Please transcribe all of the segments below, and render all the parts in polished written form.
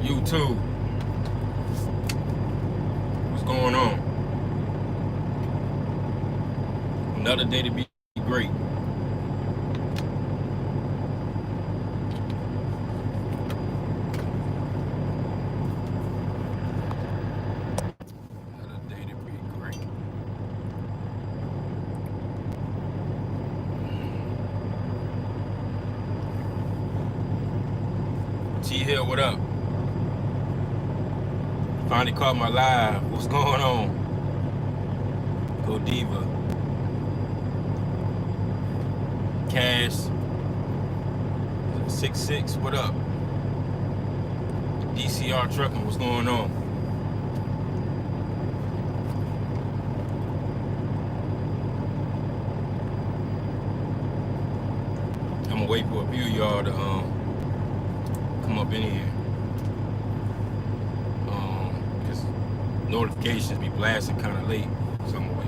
YouTube, what's going on? Another day to be great. Another day to be great. T Hill, what up? Finally caught my live. What's going on? Go Diva. Cash. 66, what up? DCR Trucking, what's going on? I'm gonna wait for a few of y'all to come up in here. Cause notifications be blasting kind of late, so I'm gonna wait.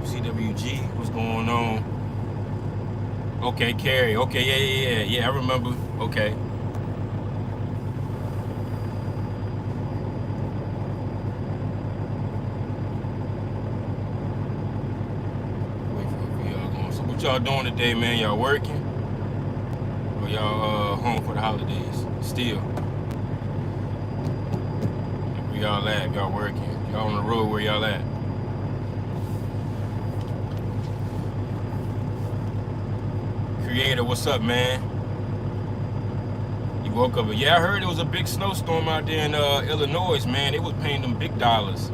CWG, what's going on? Okay, Carrie. Okay, yeah. I remember. Okay. Wait for y'all going. So what y'all doing today, man? Y'all working? Or y'all home for the holidays? Still. Where y'all at? Y'all working? Y'all on the road? Where y'all at? Creator, what's up, man? You woke up. Yeah, I heard it was a big snowstorm out there in Illinois, man. They was paying them big dollars.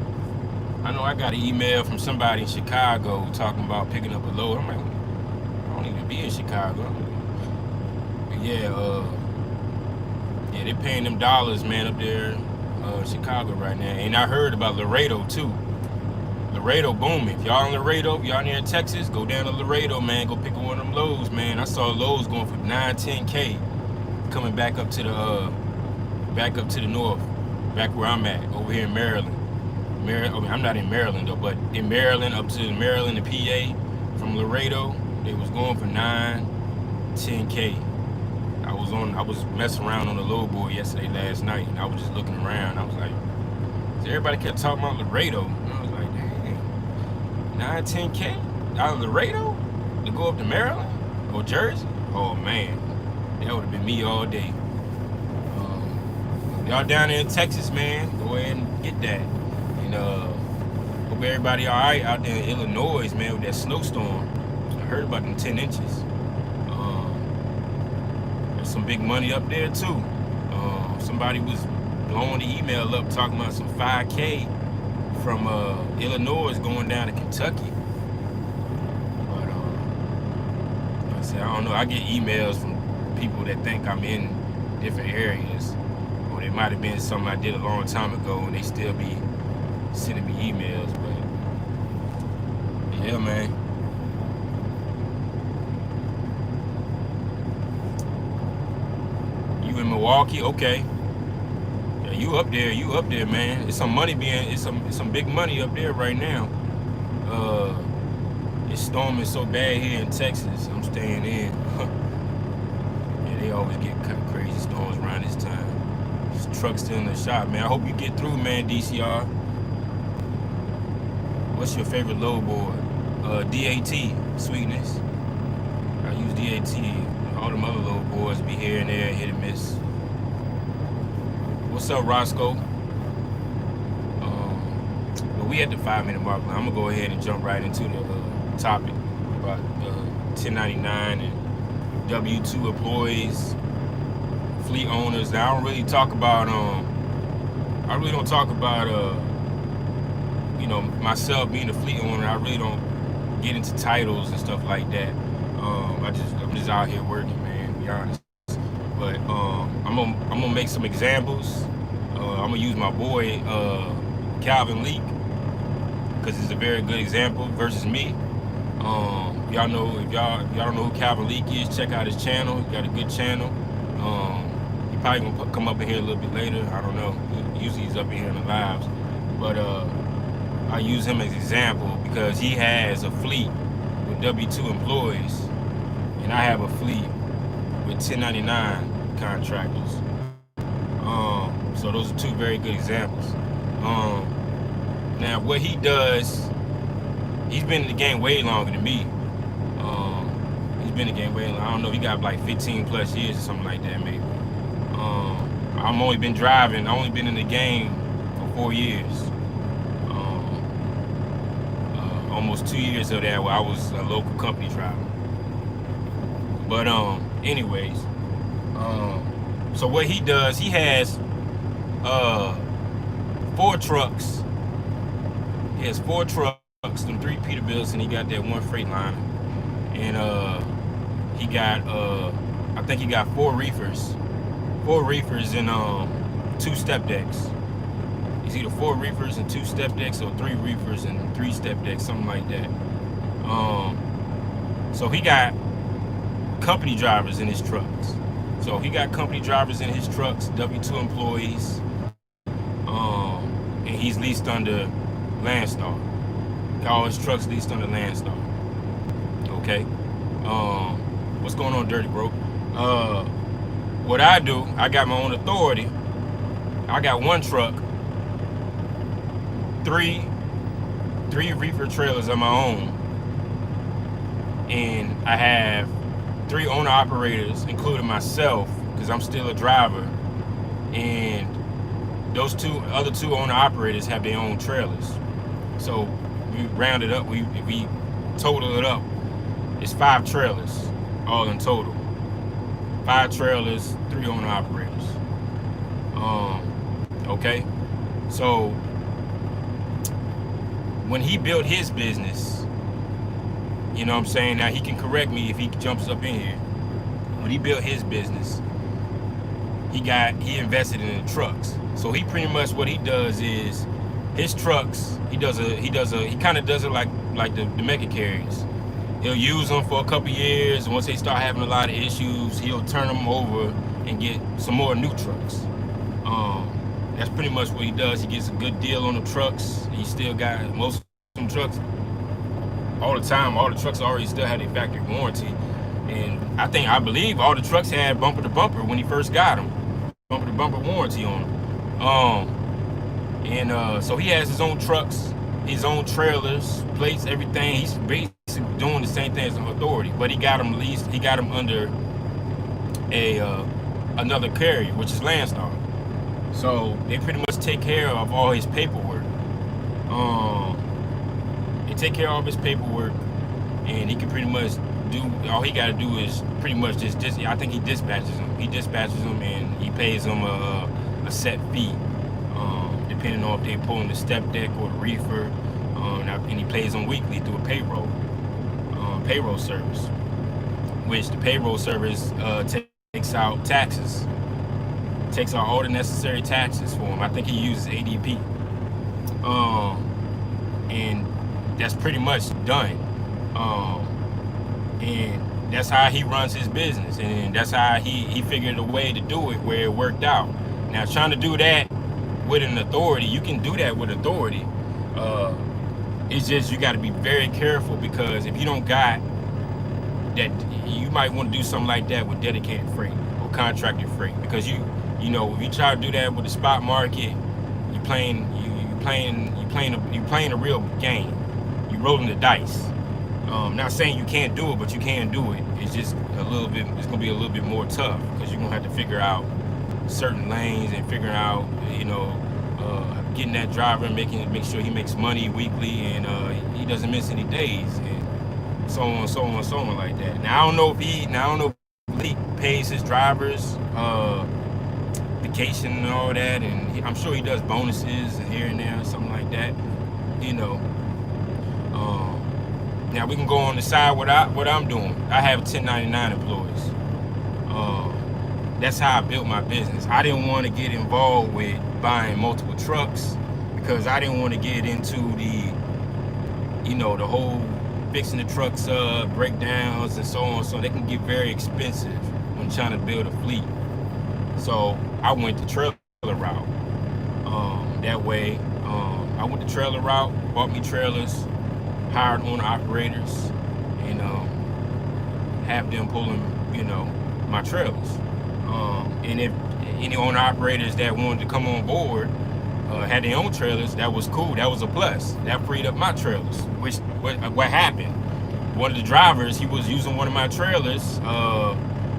I know I got an email from somebody in Chicago talking about picking up a load. I'm like, I don't even be in Chicago. But yeah, they paying them dollars, man, up there in Chicago right now. And I heard about Laredo too. Laredo booming. If y'all in Laredo, y'all near Texas, go down to Laredo, man. Go pick up one of them loads, man. I saw loads going for 9-10K coming back up to the north, back where I'm at, over here in Maryland. I'm not in Maryland though, but in Maryland, up to Maryland and PA from Laredo, they was going for 9-10K. I was messing around on the load board last night, and I was just looking around. I was like, everybody kept talking about Laredo. And I was like, dang, 9-10K out of Laredo to go up to Maryland or Jersey? Oh man, that would have been me all day. Y'all down there in Texas, man, go ahead and get that. And hope everybody all right out there in Illinois, man, with that snowstorm. I heard about them 10 inches. There's some big money up there too. Somebody was blowing the email up talking about some 5K from Illinois going down to Kentucky. But like I said, I don't know. I get emails from people that think I'm in different areas, or it might have been something I did a long time ago, and they still be sending me emails. But yeah, man. You in Milwaukee? Okay. Yeah, you up there, man. It's some big money up there right now. It's storming so bad here in Texas. I'm staying in. Yeah, they always get kind of crazy storms around this time. This truck's still in the shop, man. I hope you get through, man, DCR. What's your favorite load board? DAT, Sweetness. I use DAT. All them other load boards be here and there, hit and miss. What's up, Roscoe? But we at the 5-minute mark. I'm gonna go ahead and jump right into the topic about 1099 and W-2 employees, fleet owners. Now, I don't really talk about I really don't talk about myself being a fleet owner. I really don't get into titles and stuff like that. I'm just out here working, man, to be honest. But I'm gonna make some examples. I'm gonna use my boy Calvin Leak, because he's a very good example versus me. Y'all know, if y'all don't know who Calvin Leak is, check out his channel. He got a good channel. He probably gonna come up in here a little bit later. I don't know. Usually he's up in here in the lives. But I use him as an example because he has a fleet with W-2 employees, and I have a fleet with 1099 contractors. So those are two very good examples. Now what he does, he's been in the game way longer than me. He's been in the game way longer. I don't know, he got like 15 plus years or something like that maybe. I've only been driving, I've only been in the game for 4 years. Almost 2 years of that where I was a local company driver. But anyways, so what he does, he has 4 trucks. He has 4 trucks, them 3 Peterbilts, and he got that 1 Freightliner. And he got I think he got 4 reefers. 4 reefers and 2 step decks. It's either 4 reefers and 2 step decks or 3 reefers and 3 step decks, something like that. So he got company drivers in his trucks. So he got company drivers in his trucks, W-2 employees, and he's leased under Landstar. All his trucks leased under Landstar. Okay. What's going on, Dirty Bro? What I do, I got my own authority. I got 1 truck, 3 reefer trailers of my own, and I have 3 owner operators, including myself, because I'm still a driver, and those other two owner operators have their own trailers. So we round it up, if we total it up, it's 5 trailers all in total. 5 trailers, 3 owner operators. Okay, so when he built his business, you know what I'm saying? Now he can correct me if he jumps up in here. When he built his business, he invested in the trucks. So he pretty much, what he does is his trucks, he kind of does it like the mega carriers. He'll use them for a couple years, and once they start having a lot of issues, he'll turn them over and get some more new trucks. That's pretty much what he does. He gets a good deal on the trucks. He still got most of them trucks. All the time, all the trucks already still had a factory warranty, and I believe all the trucks had bumper to bumper when he first got them, bumper to bumper warranty on them. So he has his own trucks, his own trailers, plates, everything. He's basically doing the same thing as an authority, but he got them leased. He got them under another carrier, which is Landstar. So they pretty much take care of all his paperwork. They take care of all his paperwork, and he can pretty much do, all he got to do is pretty much just I think he dispatches them. He dispatches them, and he pays them a set fee, depending on if they're pulling the step deck or the reefer, and he pays them weekly through a payroll service, which the payroll service takes out taxes. Takes out all the necessary taxes for him. I think he uses ADP. And that's pretty much done. And that's how he runs his business. And that's how he figured a way to do it where it worked out. Now, trying to do that with an authority, you can do that with authority. It's just you got to be very careful, because if you don't got that, you might want to do something like that with dedicated freight or contracted freight, because you know, if you try to do that with the spot market, you playing a real game. You rolling the dice. Not saying you can't do it, but you can do it. It's just a little bit. It's gonna be a little bit more tough, because you're gonna have to figure out certain lanes and figuring out, getting that driver and make sure he makes money weekly, and he doesn't miss any days, and so on, so on, so on like that. Now I don't know if he pays his drivers vacation and all that, and I'm sure he does bonuses and here and there, something like that. Now we can go on the side what I'm doing. I have 1099 employees. That's how I built my business. I didn't want to get involved with buying multiple trucks, because I didn't want to get into the whole fixing the trucks up, breakdowns, and so on. So they can get very expensive when trying to build a fleet. So I went the trailer route. That way, I went the trailer route, bought me trailers, hired owner operators, and have them pulling, my trailers. And if any owner operators that wanted to come on board had their own trailers, that was cool. That was a plus. That freed up my trailers. What happened? One of the drivers, he was using one of my trailers.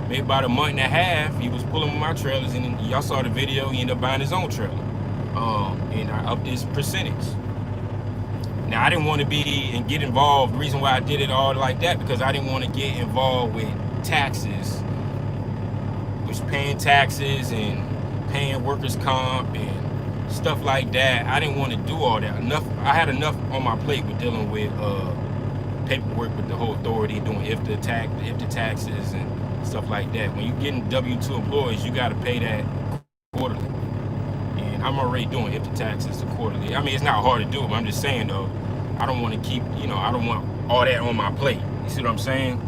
Maybe about a month and a half, he was pulling my trailers, and y'all saw the video. He ended up buying his own trailer, and I upped his percentage. Now I didn't want to be and get involved. The reason why I did it all like that, because I didn't want to get involved with taxes, which paying taxes and paying workers' comp and stuff like that. I didn't want to do all that. I had enough on my plate with dealing with paperwork with the whole authority, doing IFTA taxes and stuff like that. When you're getting W-2 employees, you got to pay that quarterly. And I'm already doing IFTA taxes quarterly. I mean, it's not hard to do, but I'm just saying though, I don't want to keep, I don't want all that on my plate. You see what I'm saying?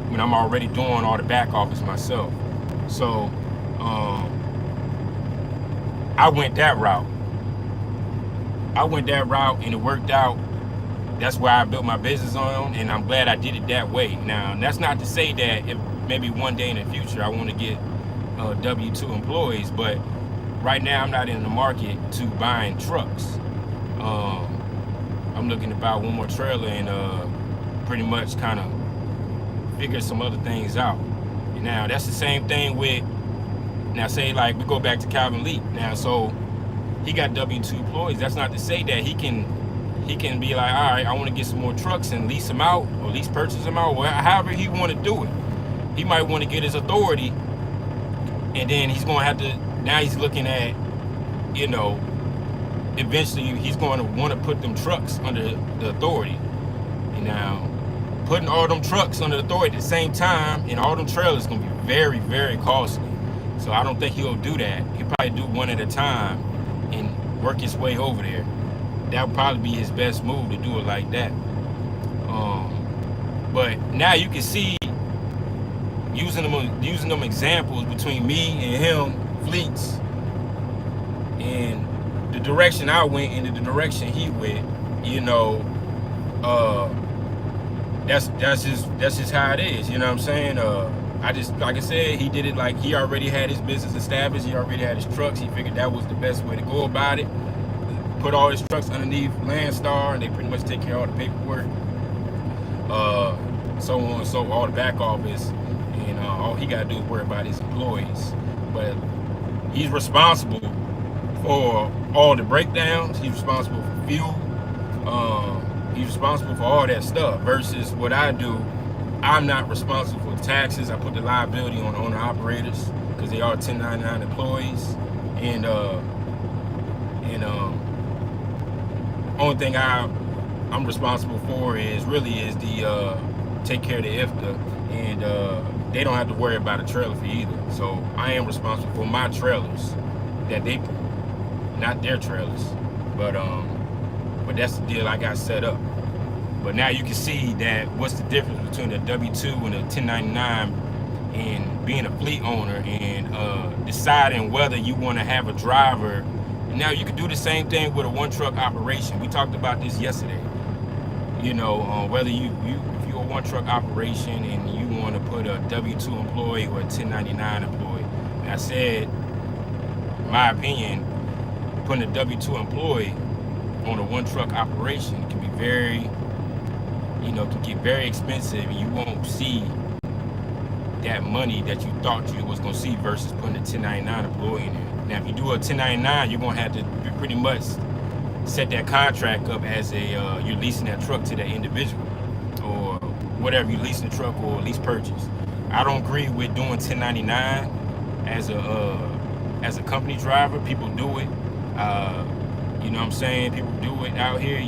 I mean, I'm already doing all the back office myself. So, I went that route. And it worked out. That's where I built my business on, and I'm glad I did it that way. Now, that's not to say that if maybe one day in the future I want to get W-2 employees, but right now I'm not in the market to buying trucks. I'm looking to buy one more trailer and pretty much kind of figure some other things out. And now, that's the same thing with, now say like we go back to Calvin Lee. Now, so he got W-2 employees. That's not to say that he can be like, all right, I want to get some more trucks and lease them out, or lease purchase them out, or however he want to do it. He might want to get his authority, and then he's going to have to, now he's looking at, eventually he's going to want to put them trucks under the authority. And now, putting all them trucks under the authority at the same time, and all them trailers is going to be very, very costly. So I don't think he'll do that. He'll probably do one at a time and work his way over there. That would probably be his best move, to do it like that. But now you can see, using them examples between me and him, fleets, and the direction I went and the direction he went, that's just how it is. You know what I'm saying? I just, like I said, he did it like he already had his business established. He already had his trucks. He figured that was the best way to go about it. Put all his trucks underneath Landstar, and they pretty much take care of all the paperwork, so on, so all the back office, and all he got to do is worry about his employees. But he's responsible for all the breakdowns. He's responsible for fuel. He's responsible for all that stuff. Versus what I do, I'm not responsible for taxes. I put the liability on the owner operators because they are 1099 employees, and only thing I'm responsible for is the take care of the IFTA, and they don't have to worry about a trailer fee either. So I am responsible for my trailers that they pull, not their trailers. But that's the deal I got set up. But now you can see that what's the difference between a W-2 and a 1099, and being a fleet owner, and deciding whether you want to have a driver. Now you can do the same thing with a one-truck operation. We talked about this yesterday. Whether if you're a one-truck operation and you want to put a W-2 employee or a 1099 employee. And I said, in my opinion, putting a W-2 employee on a one-truck operation can be very, can get very expensive, and you won't see that money that you thought you was going to see versus putting a 1099 employee in there. Now, if you do a 1099, you're going to have to pretty much set that contract up as you're leasing that truck to that individual, or whatever, you're leasing the truck or lease purchase. I don't agree with doing 1099 as a company driver. People do it. You know what I'm saying? People do it out here.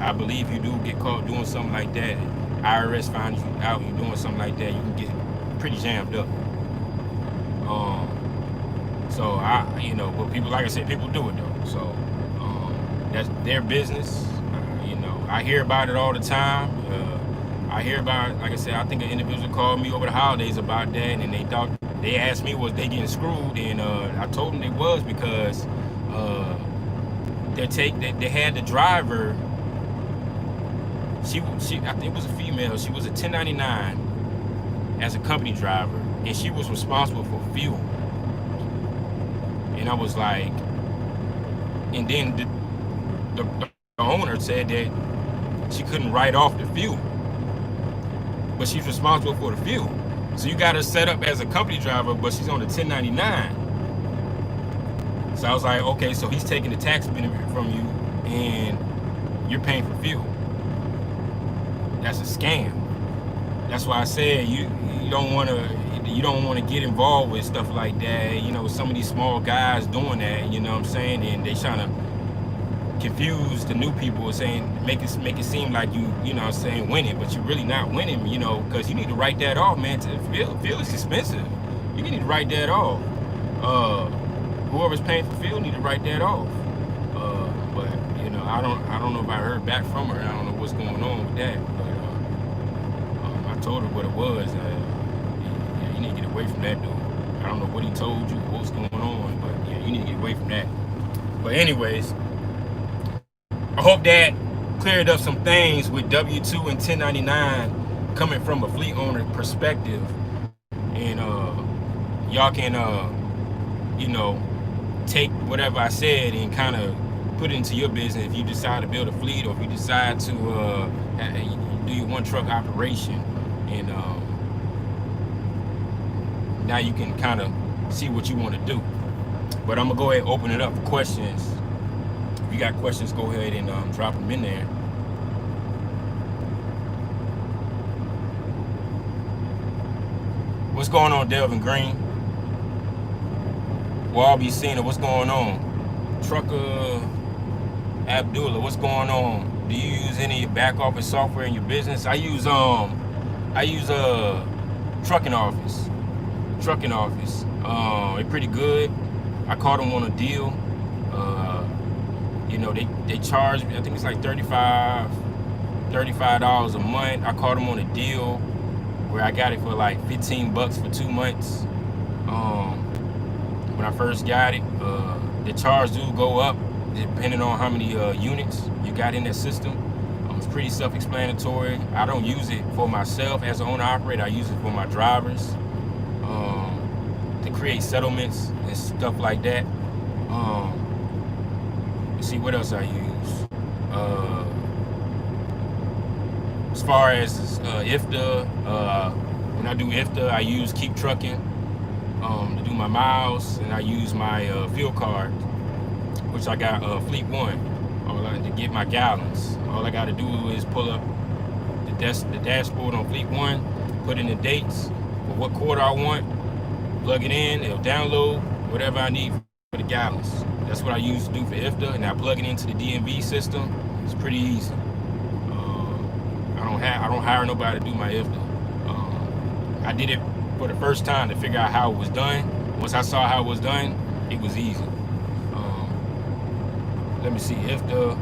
I believe you do get caught doing something like that, IRS finds you out, you doing something like that, you can get pretty jammed up. So but people, like I said, people do it though. So that's their business. I hear about it all the time. I hear about, like I said, I think an individual called me over the holidays about that, and they asked me was they getting screwed, and I told them they was, because they had the driver. She I think it was a female. She was a 1099 as a company driver, and she was responsible for fuel. And I was like, and then the owner said that she couldn't write off the fuel, but she's responsible for the fuel. So you got her set up as a company driver, but she's on the 1099. So I was like, okay, so he's taking the tax benefit from you, and you're paying for fuel. That's a scam. That's why I said you don't want to get involved with stuff like that. You know, some of these small guys doing that. You know what I'm saying? And they trying to confuse the new people, saying make it seem like you know what I'm saying, winning, but you're really not winning. You know, because you need to write that off, man. Fuel is expensive. You need to write that off. Whoever's paying for fuel need to write that off. But you know, I don't know if I heard back from her. I don't know what's going on with that. But I told her what it was. Yeah, you need to get away from that dude. I don't know what he told you, what's going on, but yeah, you need to get away from that. But anyways, I hope that cleared up some things with W-2 and 1099 coming from a fleet owner perspective, and y'all can you know, take whatever I said and kind of put it into your business if you decide to build a fleet, or if you decide to do your one truck operation, and now you can kind of see what you want to do. But I'm gonna go ahead and open it up for questions. If you got questions, go ahead and drop them in there. What's going on, Delvin Green? Walby Cena, what's going on? Trucker Abdullah, what's going on? Do you use any back office software in your business? I use Trucking Office. They're pretty good. I caught them on a deal. You know, they charge me, I think it's like $35 a month. I caught them on a deal where I got it for like $15 for 2 months. When I first got it, the charge do go up depending on how many units you got in that system. It's pretty self-explanatory. I don't use it for myself as an owner-operator. I use it for my drivers to create settlements and stuff like that. Let's see what else I use. As far as IFTA, when I do IFTA, I use Keep Trucking to do my miles, and I use my fuel card, which I got Fleet One, to get my gallons. All I got to do is pull up the dashboard on Fleet One, put in the dates for what quarter I want, plug it in, it'll download whatever I need for the gallons. That's what I use to do for IFTA, and I plug it into the DMV system. It's pretty easy. I don't hire nobody to do my IFTA. I did it for the first time to figure out how it was done. Once I saw how it was done, it was easy. Let me see, IFTA,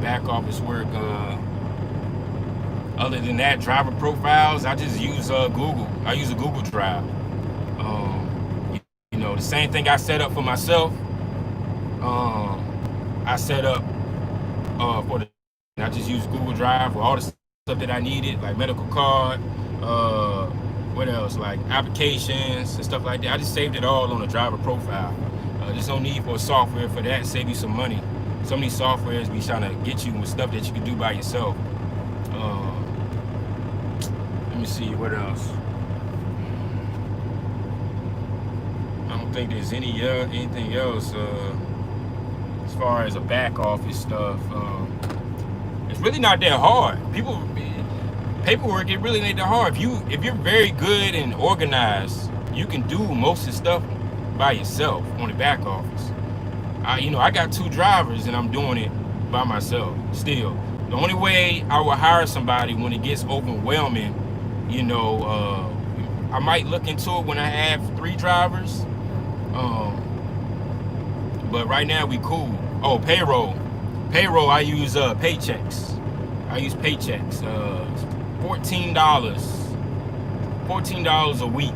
back office work. Other than that, driver profiles, I just use Google. I use a Google Drive. You know, the same thing I set up for myself, I set up I just use Google Drive for all the stuff that I needed, like medical card, what else, like applications and stuff like that. I just saved it all on a driver profile. There's no need for software for that. Save you some money. Some of these softwares be trying to get you with stuff that you can do by yourself. Let me see, what else? I don't think there's anything else as far as a back office stuff. It's really not that hard. Paperwork, it really ain't that hard. If you're very good and organized, you can do most of the stuff by yourself on the back office. I got 2 drivers and I'm doing it by myself still. The only way I will hire somebody when it gets overwhelming, I might look into it when I have 3 drivers. But right now we cool. Oh, payroll, I use paychecks. $14 a week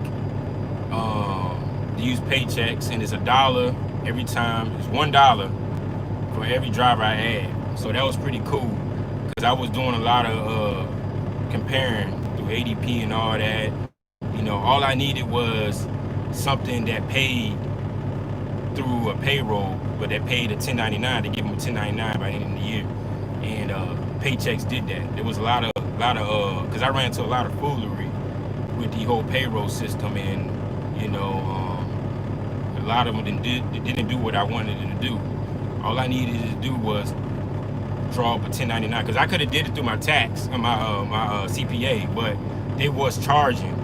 to use paychecks, and it's $1 every time. It's $1 for every driver I had. So that was pretty cool because I was doing a lot of comparing through ADP and all that. You know, all I needed was something that paid through a payroll, but that paid a 1099 to give them a 1099 by the end of the year. And Paychex did that. There was a lot of because I ran into a lot of foolery with the whole payroll system, and you know, a lot of them didn't do what I wanted them to do. All I needed to do was draw up a 1099 because I could have did it through my tax and my CPA, but they was charging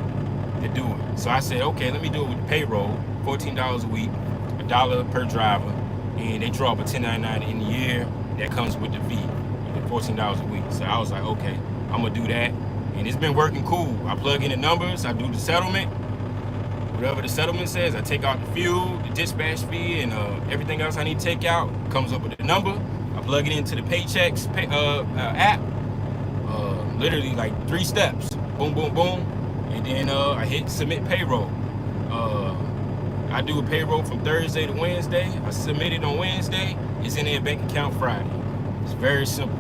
to do it. So I said, okay, let me do it with the payroll, $14 a week, $1 per driver, and they draw up a 1099 in the year that comes with the fee, $14 a week. So I was like, okay, I'm gonna do that, and it's been working cool. I plug in the numbers, I do the settlement, whatever the settlement says. I take out the fuel, the dispatch fee, and everything else I need to take out. Comes up with a number. I plug it into the Paychex app. Literally like 3 steps. Boom, boom, boom, and then I hit submit payroll. I do a payroll from Thursday to Wednesday. I submit it on Wednesday. It's in their bank account Friday. It's very simple.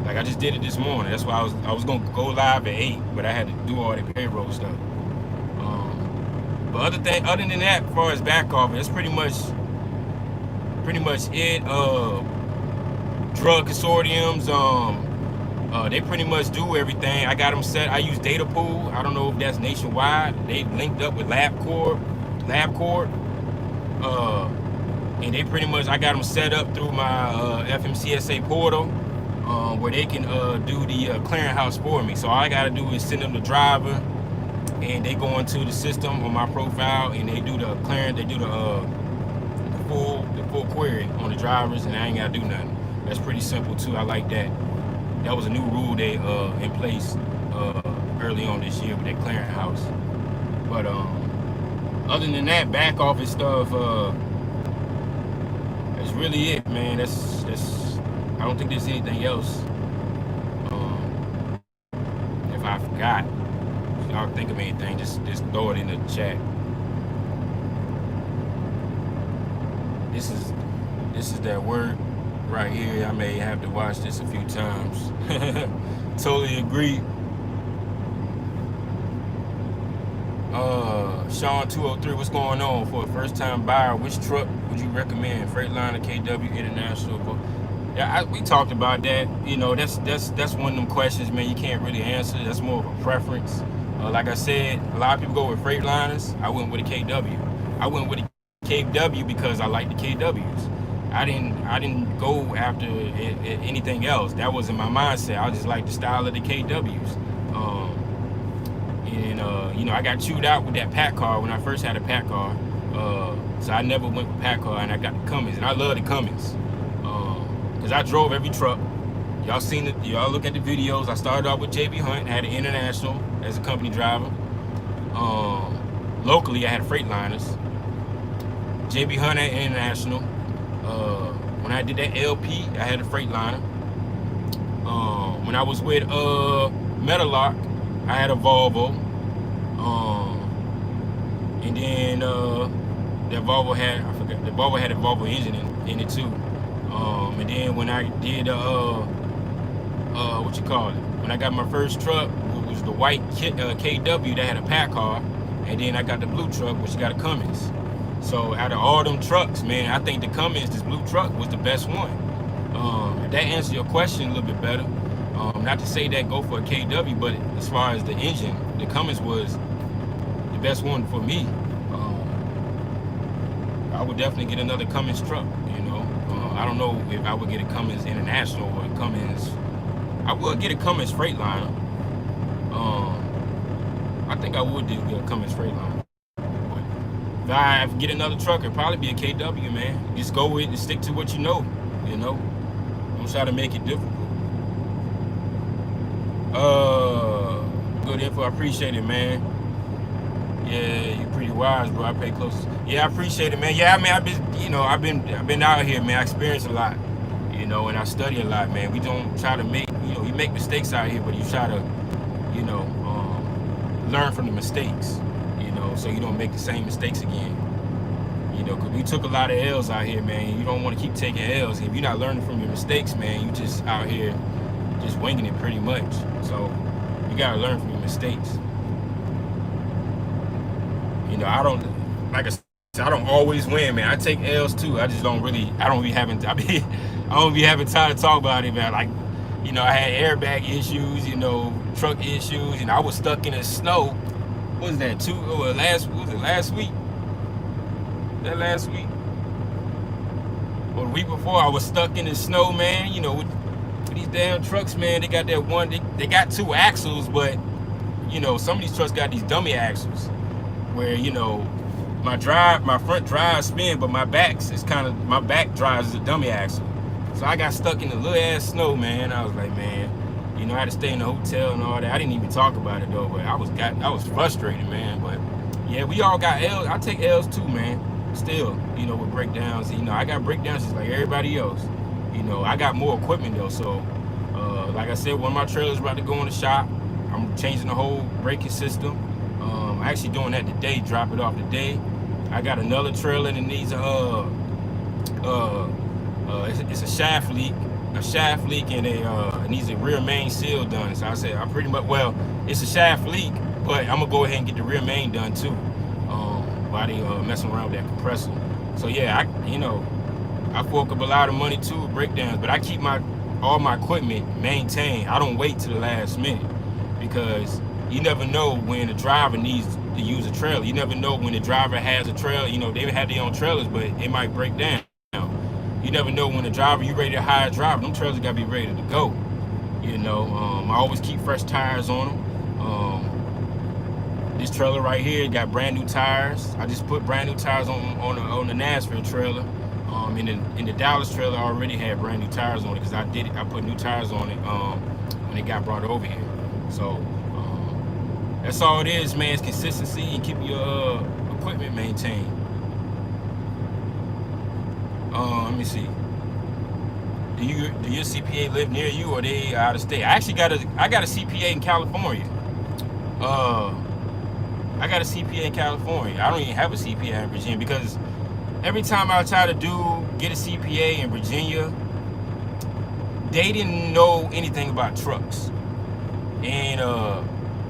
Like I just did it this morning. That's why I was gonna go live at 8, but I had to do all the payroll stuff. But other than that, as far as back office, that's pretty much it. Drug consortiums, they pretty much do everything. I got them set. I use Data Pool. I don't know if that's nationwide. They linked up with LabCorp, and they pretty much, I got them set up through my FMCSA portal, where they can do the clearinghouse for me. So all I gotta do is send them the driver, and they go into the system on my profile, and they do the clearance. They do the full query on the drivers, and I ain't gotta do nothing. That's pretty simple too. I like that. That was a new rule they in place early on this year with that clearinghouse. But other than that, back office stuff, that's really it, man. That's I don't think there's anything else. If I forgot, if y'all think of anything, just throw it in the chat. This is that word right here. I may have to watch this a few times. Totally agree. Sean 203, what's going on? For a first time buyer, which truck would you recommend? Freightliner, KW, International? Yeah, we talked about that. You know, that's one of them questions, man, you can't really answer. That's more of a preference. Like I said, a lot of people go with Freightliners. I went with a KW. I went with a KW because I like the KWs. I didn't go after anything else. That wasn't my mindset. I just like the style of the KWs. You know, I got chewed out with that pack car when I first had a pack car. So I never went with pack car, and I got the Cummins, and I love the Cummins. Because I drove every truck. Y'all seen it. Y'all look at the videos. I started off with JB Hunt, had an International as a company driver. Locally, I had Freightliners. JB Hunt had International. When I did that LP, I had a Freightliner. When I was with Metalock, I had a Volvo. And then that Volvo had, I forgot, the Volvo had a Volvo engine in it too. And then when I did what you call it? When I got my first truck, it was the white KW that had a pack car, and then I got the blue truck, which got a Cummins. So out of all them trucks, man, I think the Cummins, this blue truck, was the best one. If that answers your question a little bit better. Not to say that go for a KW, but as far as the engine, the Cummins was the best one for me. I would definitely get another Cummins truck, you know. I don't know if I would get a Cummins International or a Cummins. I would get a Cummins Freightliner. I think I would get a Cummins Freightliner. But if I get another truck, it'd probably be a KW, man. Just go with it and stick to what you know. Don't try to make it difficult. Good info. I appreciate it, man. Yeah, you're pretty wise, bro. I pay close. Yeah, I appreciate it, man. Yeah, I mean, I've been out here, man. I experienced a lot, and I study a lot, man. We don't try to make, you make mistakes out here, but you try to, learn from the mistakes, so you don't make the same mistakes again. You know, because we took a lot of L's out here, man. You don't want to keep taking L's. If you're not learning from your mistakes, man, you just out here just winging it pretty much. So you gotta learn from your mistakes. You know, I don't, like I said, I don't always win, man. I take L's too. I just don't really, I don't be having time to talk about it, man. Like, you know, I had airbag issues, you know, truck issues, and I was stuck in the snow. What was that? Last week? That last week? Or the week before, I was stuck in the snow, man. You know, with these damn trucks, man, they got that one, they got two axles, but, you know, some of these trucks got these dummy axles where, you know, my front drive spin, but my back drives is a dummy axle. So I got stuck in the little ass snow, man. I was like, man, you know, I had to stay in the hotel and all that. I didn't even talk about it though, but I was frustrated, man. But yeah, we all got L's. I take L's too, man. Still, you know, with breakdowns. You know, I got breakdowns just like everybody else. You know, I got more equipment though, so like I said, one of my trailers about to go in the shop. I'm changing the whole braking system. I'm actually doing that today, drop it off today. I got another trailer that needs it's a shaft leak, and it needs a rear main seal done. So I said, it's a shaft leak, but I'm gonna go ahead and get the rear main done too, while they messing around with that compressor. So yeah, I fork up a lot of money too with breakdowns, but I keep all my equipment maintained. I don't wait till the last minute, because you never know when the driver needs to use a trailer. You never know when the driver has a trailer. You know, they have their own trailers, but it might break down. You never know when the driver, you ready to hire a driver, them trailers gotta be ready to go. You know, I always keep fresh tires on them. This trailer right here got brand new tires. I just put brand new tires on the Nashville trailer. In the Dallas trailer, I already had brand new tires on it because I put new tires on it when it got brought over here. So that's all it is, man. It's consistency and keep your equipment maintained. Let me see. Do your CPA live near you, or they out of state? I got a CPA in California. I got a CPA in California. I don't even have a CPA in Virginia, because every time I try to get a CPA in Virginia, they didn't know anything about trucks, and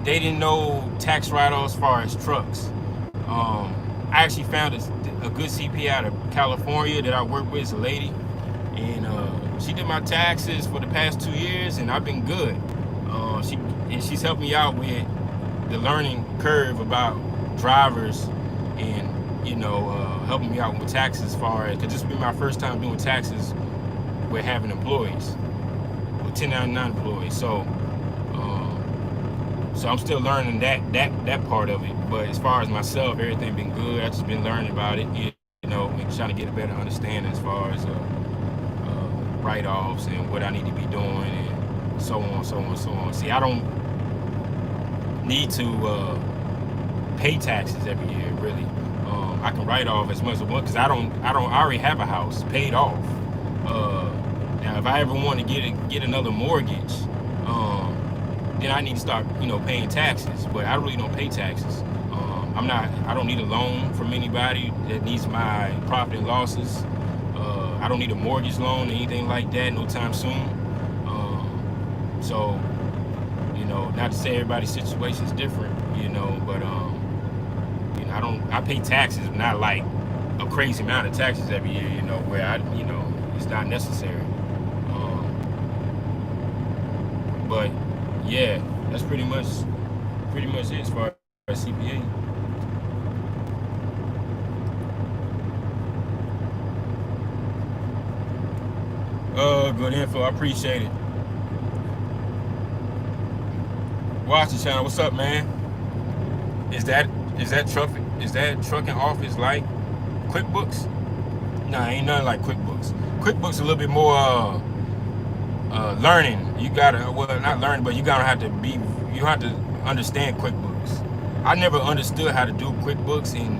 they didn't know tax write-offs as far as trucks. I actually found a good CPA out of California that I work with. It's a lady, and she did my taxes for the past 2 years, and I've been good. She's helped me out with the learning curve about drivers, and helping me out with taxes, as far as, because this will be my first time doing taxes with having employees, with 1099 employees. So I'm still learning that part of it. But as far as myself, everything been good. I've just been learning about it, and trying to get a better understanding as far as write-offs and what I need to be doing, and so on. See, I don't need to pay taxes every year, really. I can write off as much as I want, because I already have a house paid off. Now, if I ever want to get another mortgage, then I need to start, paying taxes. But I really don't pay taxes. I don't need a loan from anybody that needs my profit and losses. I don't need a mortgage loan or anything like that no time soon. So, not to say everybody's situation is different, but I pay taxes, not like a crazy amount of taxes every year, where it's not necessary. But yeah, that's pretty much it as far as CPA. Good info. I appreciate it. Watch the channel. What's up, man? Is that trucking office like QuickBooks? Nah, ain't nothing like QuickBooks. QuickBooks a little bit more learning. You gotta, not learning, but you have to understand QuickBooks. I never understood how to do QuickBooks, and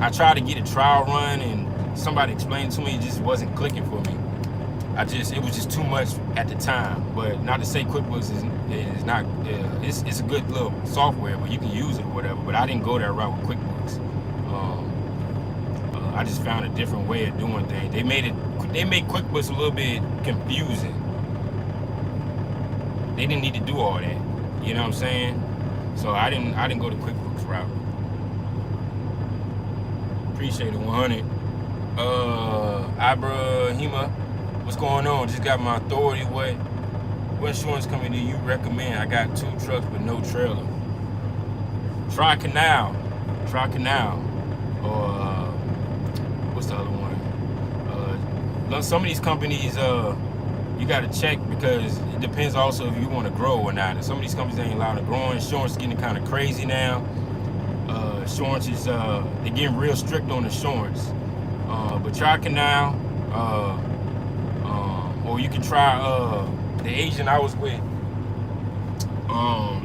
I tried to get a trial run, and somebody explained to me, it just wasn't clicking for me. It was just too much at the time. But not to say QuickBooks is not, it's a good little software, but you can use it or whatever. But I didn't go that route with QuickBooks. I just found a different way of doing things. They made QuickBooks a little bit confusing. They didn't need to do all that. You know what I'm saying? So I didn't go the QuickBooks route. Appreciate it, 100. Ibrahima, what's going on? Just got my authority. What insurance company do you recommend? I got 2 trucks but no trailer. Try Canal. Or what's the other one? Some of these companies, you got to check, because it depends also if you want to grow or not. And some of these companies ain't allowed to grow. Insurance is getting kind of crazy now. Insurance is they're getting real strict on insurance. But try Canal, or you can try the agent I was with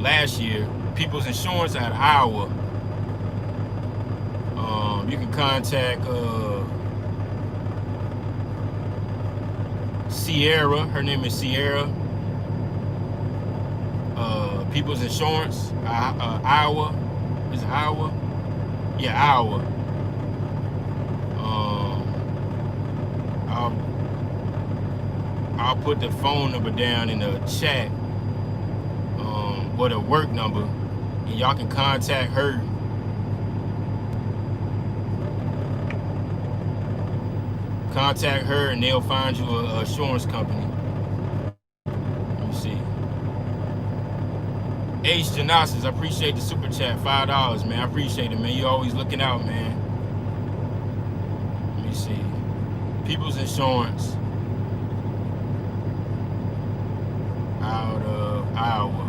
last year, People's Insurance out of Iowa. You can contact Sierra. Her name is Sierra. People's Insurance, Iowa. Is it Iowa? Yeah, Iowa. I'll put the phone number down in the chat, or the work number, and y'all can contact her. Contact her and they'll find you a insurance company. Let me see. H. Janasis, I appreciate the super chat, $5, man. I appreciate it, man. You always looking out, man. Let me see. People's Insurance out of Iowa.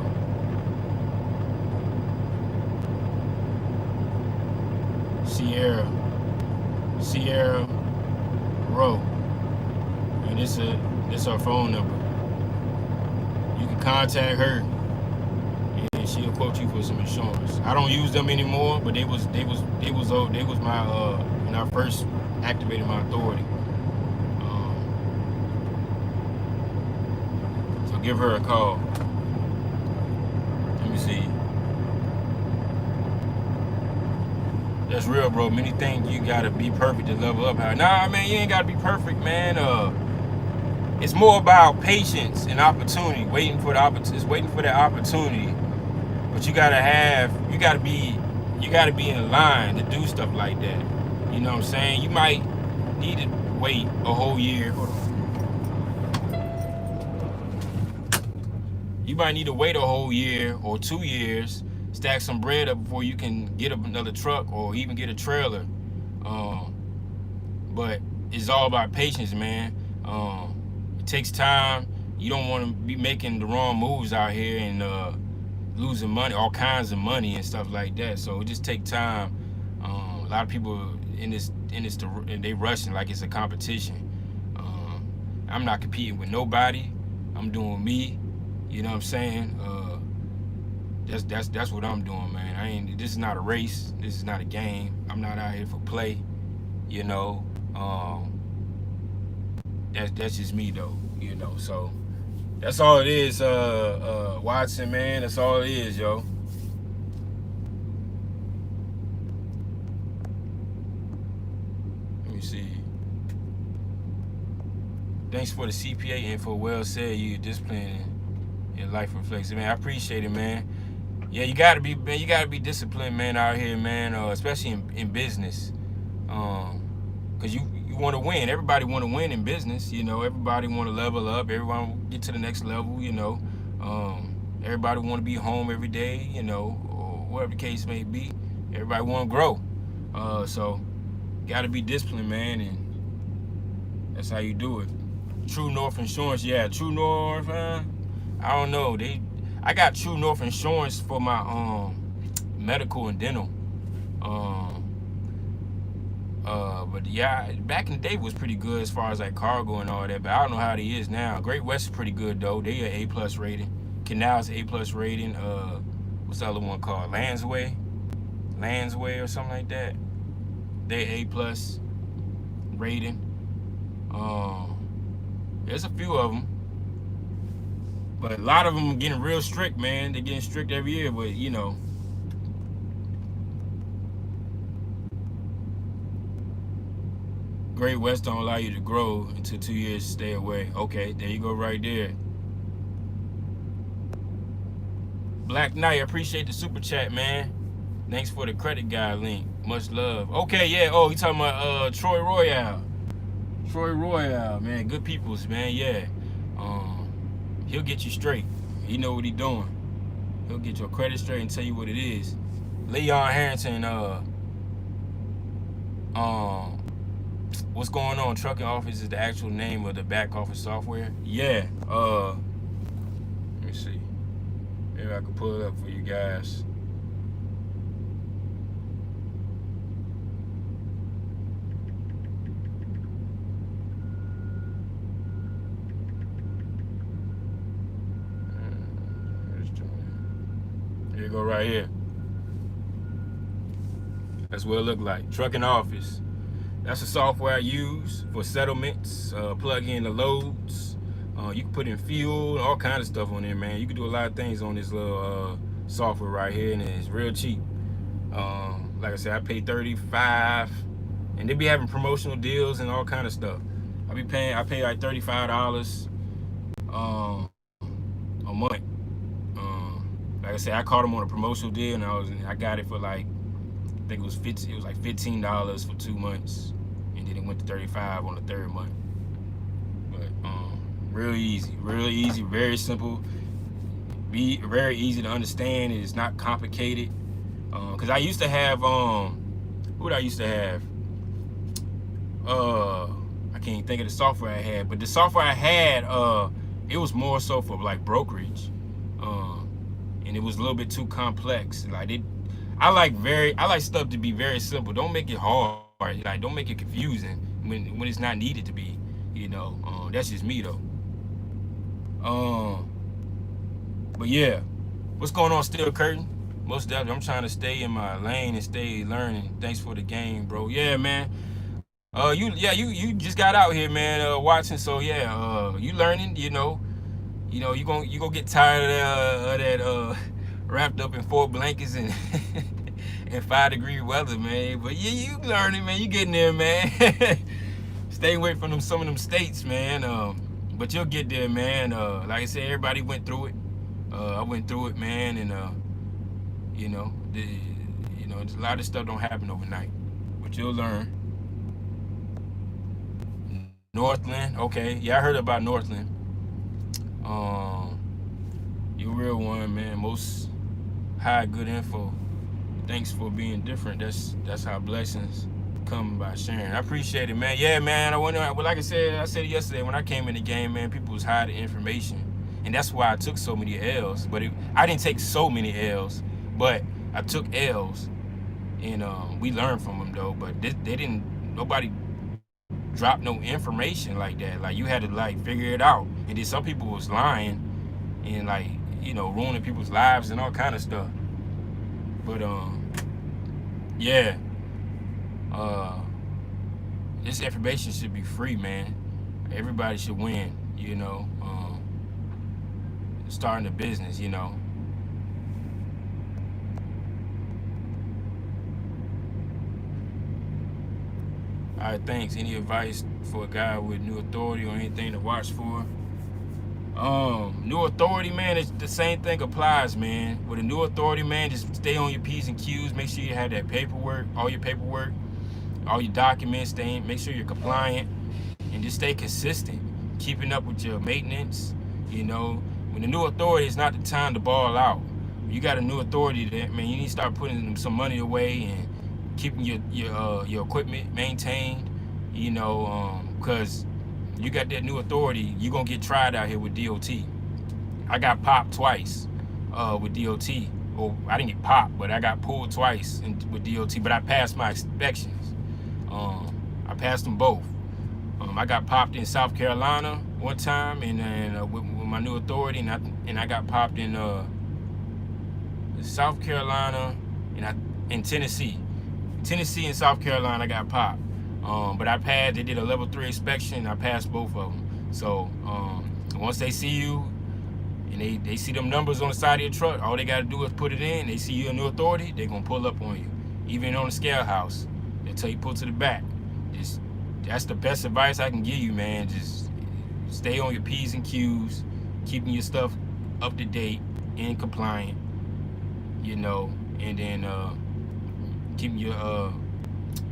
Sierra Row. And this her phone number. You can contact her and she'll quote you for some insurance. I don't use them anymore, but they was my when I first activated my authority. So give her a call. Let me see. That's real, bro. Many think you gotta be perfect to level up. Nah, man, you ain't gotta be perfect, man. It's more about patience and opportunity. Waiting for that opportunity. But you gotta be in line to do stuff like that. You know what I'm saying? You might need to wait a whole year. Hold on. You might need to wait a whole year or 2 years, stack some bread up before you can get another truck or even get a trailer. But it's all about patience, man. It takes time. You don't want to be making the wrong moves out here and losing money, all kinds of money and stuff like that. So it just takes time. A lot of people in this, and they rushing like it's a competition. I'm not competing with nobody. I'm doing me. You know what I'm saying? That's what I'm doing, man. This is not a race. This is not a game. I'm not out here for play. You know. That's just me though. You know. So that's all it is, Watson, man. That's all it is, yo. Let me see. Thanks for the CPA info. Well said. You disciplined. Your life reflects it, man. I appreciate it, man. Yeah, you gotta be disciplined, man, out here, man. Especially in business, cause you want to win. Everybody want to win in business, you know. Everybody want to level up. Everyone get to the next level, you know. Everybody want to be home every day, you know, or whatever the case may be. Everybody want to grow. So gotta be disciplined, man, and that's how you do it. True North Insurance, yeah, True North. I don't know. I got True North Insurance for my medical and dental. But yeah, back in the day was pretty good as far as like cargo and all that. But I don't know how it is now. Great West is pretty good though. They are A+ rating. Canal's A+ rating. What's the other one called? Landsway or something like that. They A+ rating. There's a few of them. But a lot of them are getting real strict, man. They're getting strict every year, but you know. Great West don't allow you to grow until 2 years. Stay away. Okay, there you go, right there. Black Knight, appreciate the super chat, man. Thanks for the credit guy link. Much love. Okay, yeah. Oh, you talking about Troy Royale? Troy Royale, man. Good peoples, man. Yeah. He'll get you straight. He know what he doing. He'll get your credit straight and tell you what it is. Leon Harrington, what's going on? Trucking Office is the actual name of the back office software. Yeah. Let me see. Maybe I can pull it up for you guys. Here you go, right here. That's what it look like. Trucking Office. That's the software I use for settlements. Plug in the loads. You can put in fuel, all kind of stuff on there, man. You can do a lot of things on this little software right here, and it's real cheap. Like I said, I pay $35, and they be having promotional deals and all kind of stuff. I pay like $35 a month. Like I said, I caught them on a promotional deal, and I got it for like, I think it was like $15 for 2 months, and then it went to $35 on the third month. But real easy, very simple, very easy to understand. It's not complicated. Cause I used to have what I used to have. I can't think of the software I had, but the software I had, it was more so for like brokerage, and it was a little bit too complex. Like I like stuff to be very simple. Don't make it hard. Like, don't make it confusing when it's not needed to be. You know, that's just me though. But yeah, what's going on, Steel Curtain? Most definitely, I'm trying to stay in my lane and stay learning. Thanks for the game, bro. Yeah, man. You just got out here, man. Watching, so yeah. You learning, you know. You gonna get tired of that wrapped up in 4 blankets and and 5-degree weather, man. But yeah, you learning, man. You getting there, man. Stay away from some of them states, man. But you'll get there, man. Like I said, everybody went through it. I went through it, man, and a lot of stuff don't happen overnight, but you'll learn. Northland, okay, yeah, I heard about Northland. You a real one, man. Most high good info. Thanks for being different. That's how blessings come by sharing. I appreciate it, man. Yeah, man. Like I said yesterday when I came in the game, man, people was hiding information, and that's why I took so many L's. But I didn't take so many L's, but I took L's, and we learned from them though. But nobody dropped no information like that. Like, you had to like figure it out. And then some people was lying and like, ruining people's lives and all kind of stuff. But yeah, this information should be free, man. Everybody should win, starting a business, All right, thanks. Any advice for a guy with new authority or anything to watch for? New authority, man, it's the same thing applies, man. With a new authority, man, just stay on your P's and Q's. Make sure you have that paperwork, all your documents. Make sure you're compliant, and just stay consistent. Keeping up with your maintenance. When the new authority, it's not the time to ball out. You got a new authority, man, you need to start putting some money away and keeping your equipment maintained, because you got that new authority, you're gonna get tried out here with DOT. I got popped twice with DOT. Or I didn't get popped, but I got pulled twice with DOT, but I passed my inspections. I passed them both. I got popped in South Carolina one time, and then with my new authority, and I got popped in South Carolina and Tennessee. Tennessee and South Carolina, I got popped. But they did a level 3 inspection, I passed both of them. So once they see you and they see them numbers on the side of your truck, all they got to do is put it in. They see you a new authority, they're going to pull up on you. Even on the scale house, they'll tell you pull to the back. Just that's the best advice I can give you, man. Just stay on your P's and Q's, keeping your stuff up to date and compliant, and then keeping your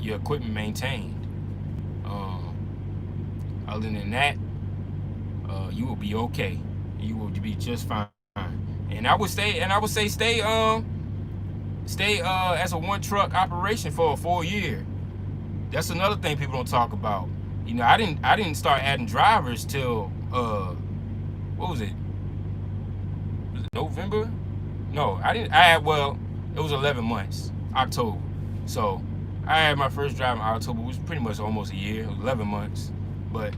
equipment maintained. Other than that, you will be okay. You will be just fine. And I would say stay as a one truck operation for a full year. That's another thing people don't talk about. I didn't start adding drivers till what was it? Was it November? No, I didn't. It was 11 months, October. So I had my first drive in October, which was pretty much almost a year. It was 11 months. But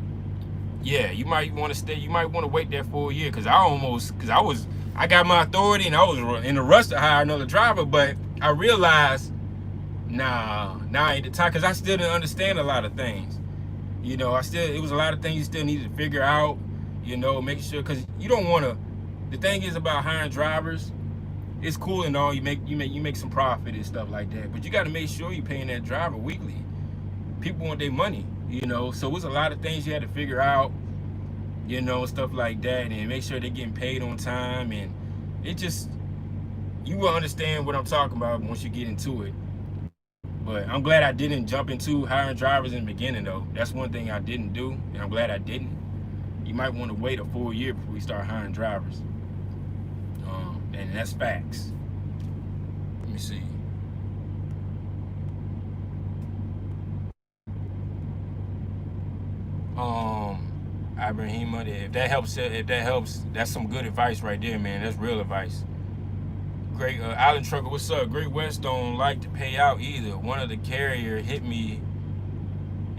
yeah, you might want to stay. You might want to wait that full year because I got my authority and I was in a rush to hire another driver. But I realized, now ain't the time, because I still didn't understand a lot of things. It was a lot of things you still needed to figure out. Making sure, because you don't want to. The thing is about hiring drivers, it's cool and all. You make some profit and stuff like that, but you got to make sure you're paying that driver weekly. People want their money, So it was a lot of things you had to figure out, stuff like that, and make sure they're getting paid on time. And it just, you will understand what I'm talking about once you get into it. But I'm glad I didn't jump into hiring drivers in the beginning, though. That's one thing I didn't do, and I'm glad I didn't. You might want to wait a full year before we start hiring drivers. And that's facts. Let me see. Ibrahima, if that helps, that's some good advice right there, man. That's real advice. Great Island Trucker, what's up? Great West don't like to pay out either. One of the carrier hit me,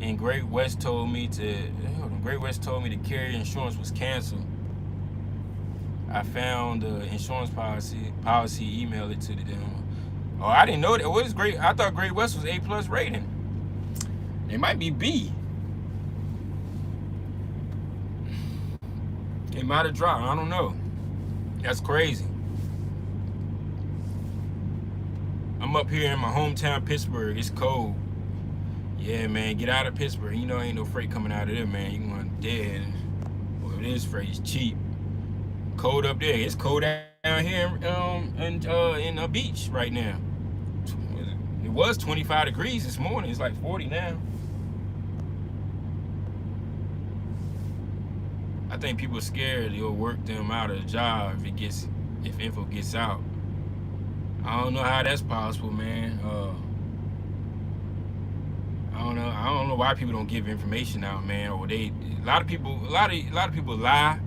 and Great West told me the carrier insurance was canceled. I found the insurance policy, emailed it to them. Oh, I didn't know that. What is Great? I thought Great West was A+ rating. It might be B. It might have dropped. I don't know. That's crazy. I'm up here in my hometown, Pittsburgh. It's cold. Yeah, man. Get out of Pittsburgh. Ain't no freight coming out of there, man. You going dead. Well, it is freight. It's cheap. Cold up there. It's cold down here in a beach right now. It was 25 degrees this morning. It's like 40 now. I think people are scared you'll work them out of the job if info gets out. I don't know how that's possible, man. I don't know why people don't give information out, man. Or a lot of people lie,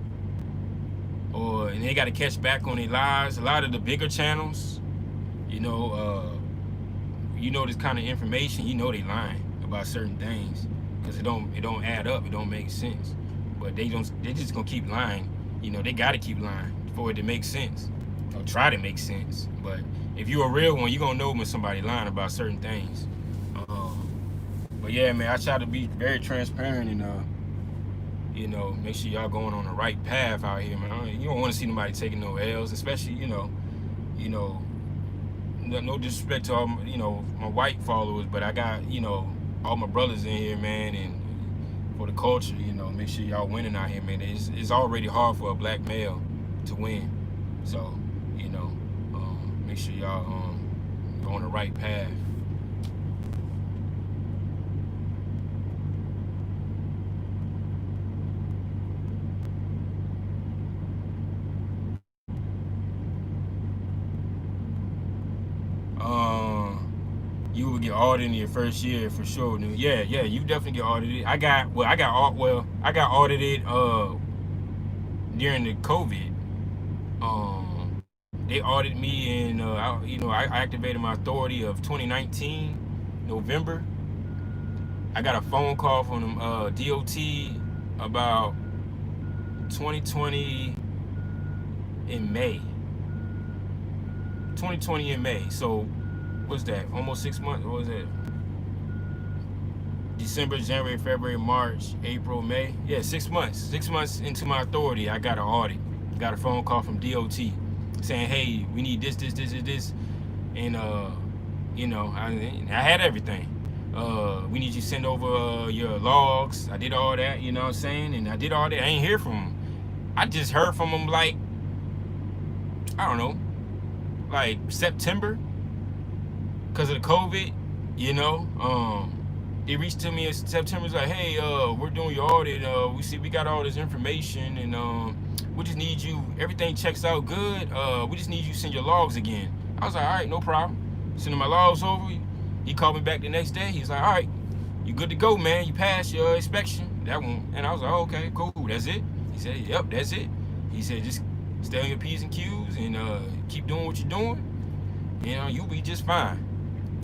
and they got to catch back on their lies. A lot of the bigger channels, this kind of information, they lying about certain things because it don't add up. It don't make sense. But they just gonna keep lying. They gotta keep lying for it to make sense, or try to make sense. But if you're a real one, you're gonna know when somebody lying about certain things. But yeah, man, I try to be very transparent and make sure y'all going on the right path out here, man. You don't want to see nobody taking no L's, especially no disrespect to all my white followers, but I got all my brothers in here, man, and for the culture, make sure y'all winning out here, man. It's already hard for a black male to win, so make sure y'all go on the right path. You will get audited in your first year for sure. Yeah, you definitely get audited. I got audited during the COVID. They audited me in I activated my authority of 2019 November. I got a phone call from DOT about 2020 in May. 2020 in May. So what's that? Almost 6 months. What was that? December, January, February, March, April, May. Yeah, 6 months. 6 months into my authority, I got an audit. Got a phone call from DOT saying, "Hey, we need this, and I had everything. We need you to send over your logs. I did all that, you know what I'm saying? And I did all that. I ain't hear from him. I just heard from him like, I don't know, like September, because of the COVID, you know. They reached to me in September. It's like, hey, we're doing your audit. We see we got all this information, and we just need you. Everything checks out good. We just need you to send your logs again. I was like, all right, no problem. Sending my logs over. He called me back the next day. He's like, all right, you good to go, man. You passed your inspection. That one. And I was like, oh, okay, cool. That's it. He said, yep, that's it. He said, just stay on your P's and Q's and keep doing what you're doing. You know, you'll be just fine.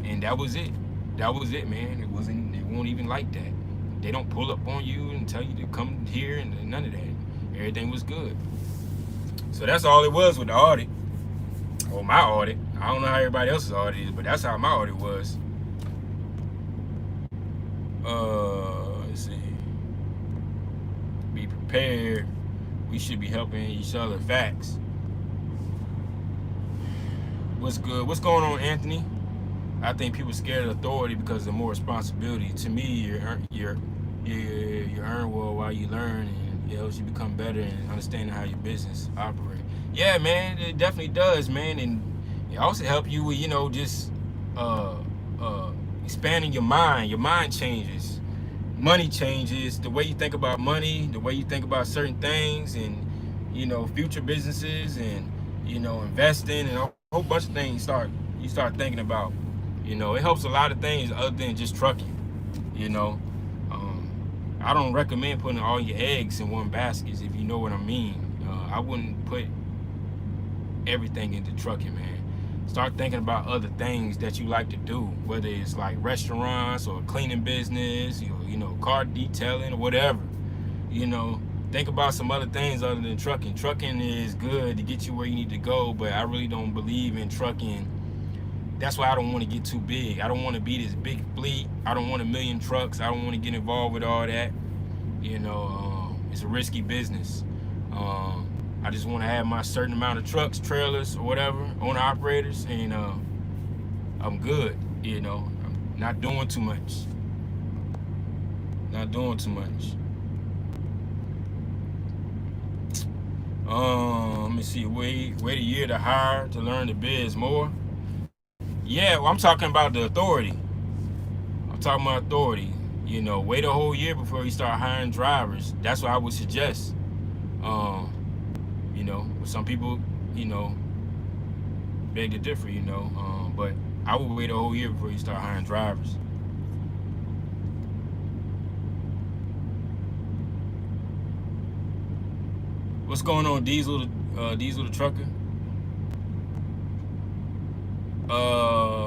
And that was it. That was it, man. It won't even like that. They don't pull up on you and tell you to come here and none of that. Everything was good. So that's all it was with the audit. Or my audit. I don't know how everybody else's audit is, but that's how my audit was. Let's see. Be prepared. We should be helping each other. Facts. What's good? What's going on, Anthony? I think people are scared of authority because of more responsibility. To me, you earn well while you learn, and it helps you become better and understanding how your business operates. Yeah, man, it definitely does, man, and it also helps you with, you know, just expanding your mind. Your mind changes, money changes, the way you think about money, the way you think about certain things, and you know, future businesses, and you know, investing, and a whole bunch of things you start thinking about. You know, it helps a lot of things other than just trucking. You know, I don't recommend putting all your eggs in one basket, if you know what I mean. I wouldn't put everything into trucking, man. Start thinking about other things that you like to do, whether it's like restaurants or cleaning business, you know, car detailing or whatever. You know, think about some other things other than trucking. Trucking is good to get you where you need to go, but I really don't believe in trucking. That's why I don't want to get too big. I don't want to be this big fleet. I don't want 1 million trucks. I don't want to get involved with all that. You know, it's a risky business. I just want to have my certain amount of trucks, trailers, or whatever, owner operators, and I'm good. You know, I'm not doing too much. Not doing too much. Let me see. Wait a year to hire to learn the biz more. Yeah, well, I'm talking about the authority. I'm talking about authority. You know, wait a whole year before you start hiring drivers. That's what I would suggest. You know, some people, you know, beg to differ, you know. But I would wait a whole year before you start hiring drivers. What's going on, Diesel the trucker?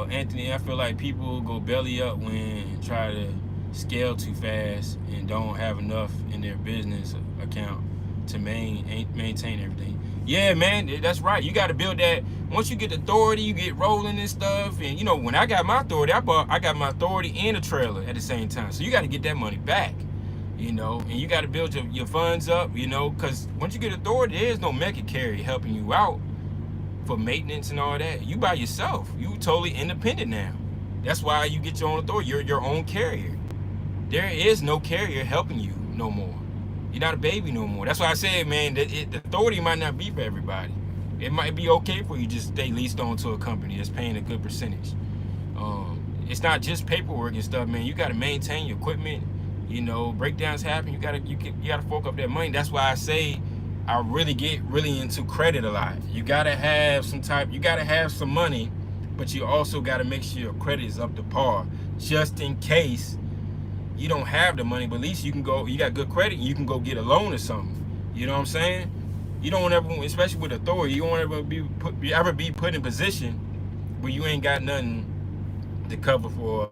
Anthony, I feel like people go belly up when try to scale too fast and don't have enough in their business account to maintain everything. Yeah, man, that's right. You got to build that. Once you get authority, you get rolling and stuff. And you know, when I got my authority, I got my authority and a trailer at the same time. So you got to get that money back. You know, and you got to build your funds up. You know, because once you get authority, there's no mega carrier helping you out for maintenance and all that. You by yourself. You totally independent now. That's why you get your own authority. You're your own carrier. There is no carrier helping you no more. You're not a baby no more. That's why I said, man, the authority might not be for everybody. It might be okay for you just stay leased on to a company that's paying a good percentage. It's not just paperwork and stuff, man. You got to maintain your equipment. You know, breakdowns happen. You gotta fork up that money. That's why I say I get really into credit a lot. You gotta have some money, but you also gotta make sure your credit is up to par, just in case you don't have the money. But at least you got good credit, and you can go get a loan or something. You know what I'm saying? You don't ever, especially with authority, you don't ever be put in position where you ain't got nothing to cover for,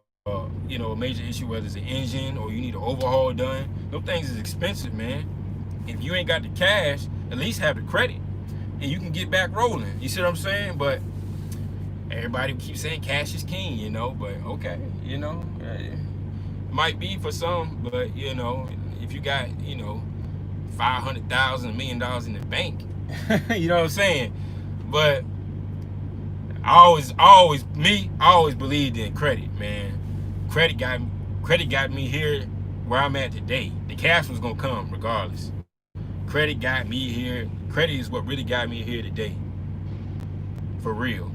you know, a major issue, whether it's an engine or you need an overhaul done. Those things is expensive, man. If you ain't got the cash, at least have the credit, and you can get back rolling. You see what I'm saying? But everybody keeps saying cash is king, you know. But okay, you know, it might be for some, but you know, if you got, you know, $500,000, $1 million in the bank, you know what I'm saying? But I always believed in credit, man. Credit got me here where I'm at today. The cash was gonna come regardless. Credit got me here. Credit is what really got me here today. For real.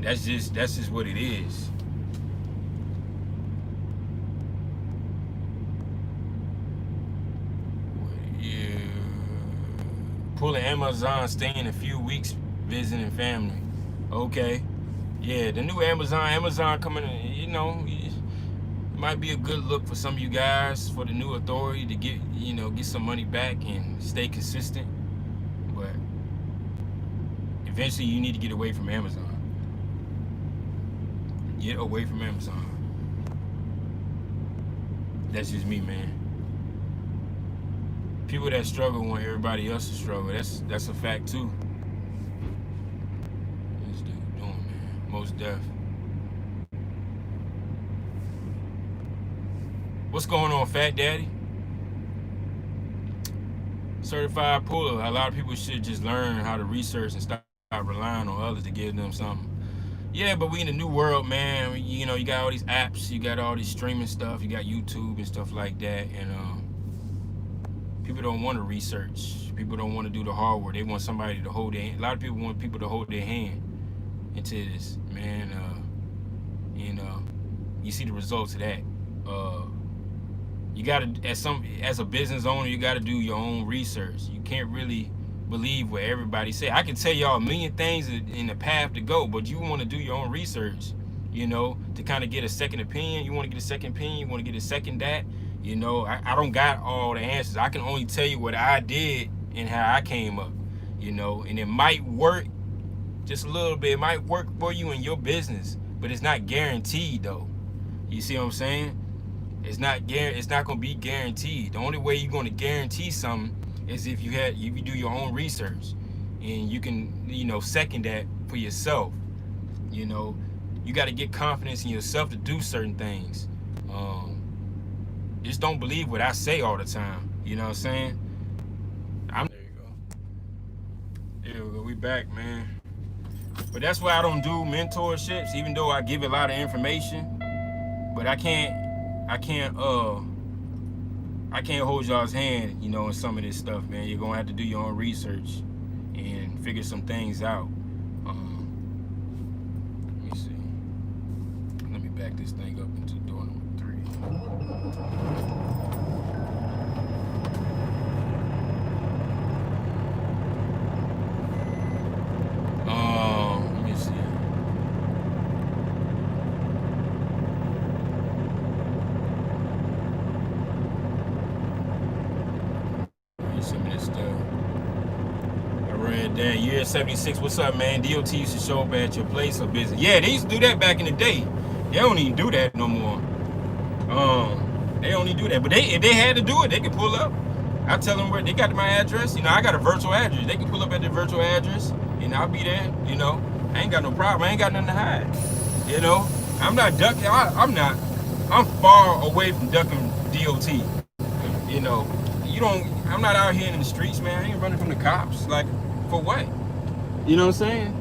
That's just what it is. Yeah. Pulling Amazon, staying a few weeks, visiting family. Okay. Yeah, the new Amazon coming in, you know, it might be a good look for some of you guys, for the new authority to get some money back and stay consistent. But eventually you need to get away from Amazon. Get away from Amazon. That's just me, man. People that struggle want everybody else to struggle. That's a fact too. This dude doing, man. Most deaf. What's going on, Fat Daddy? Certified puller. A lot of people should just learn how to research and stop relying on others to give them something. Yeah, but we in the new world, man. You know, you got all these apps, you got all these streaming stuff, you got YouTube and stuff like that, and people don't want to research. People don't want to do the hard work. They want somebody to hold their hand. A lot of people want people to hold their hand into this, man. And you see the results of that. You gotta, as a business owner, you gotta do your own research. You can't really believe what everybody say. I can tell y'all a million things in the path to go, but you want to do your own research, you know, to kind of get a second opinion. You want to get a second opinion. You want to get a second that. You know, I don't got all the answers. I can only tell you what I did and how I came up, you know, and it might work just a little bit. It might work for you in your business, but it's not guaranteed though. You see what I'm saying? It's not gonna be guaranteed. The only way you're gonna guarantee something is if you do your own research and you can, you know, second that for yourself. You know, you got to get confidence in yourself to do certain things. Just don't believe what I say all the time. You know what I'm saying? There you go. There we go. We back, man. But that's why I don't do mentorships, even though I give a lot of information. But I can't hold y'all's hand, you know, in some of this stuff, man. You're gonna have to do your own research and figure some things out. Let me see. Let me back this thing up into door number 3. Let me see. Some of this stuff. I read that year 76. What's up, man? DOT used to show up at your place or business. Yeah, they used to do that back in the day. They don't even do that no more. They don't even do that. But if they had to do it, they could pull up. I tell them where they got my address. You know, I got a virtual address. They can pull up at their virtual address, and I'll be there. You know, I ain't got no problem. I ain't got nothing to hide. You know, I'm not ducking. I'm far away from ducking DOT. You know, I'm not out here in the streets, man. I ain't running from the cops. Like, for what? You know what I'm saying?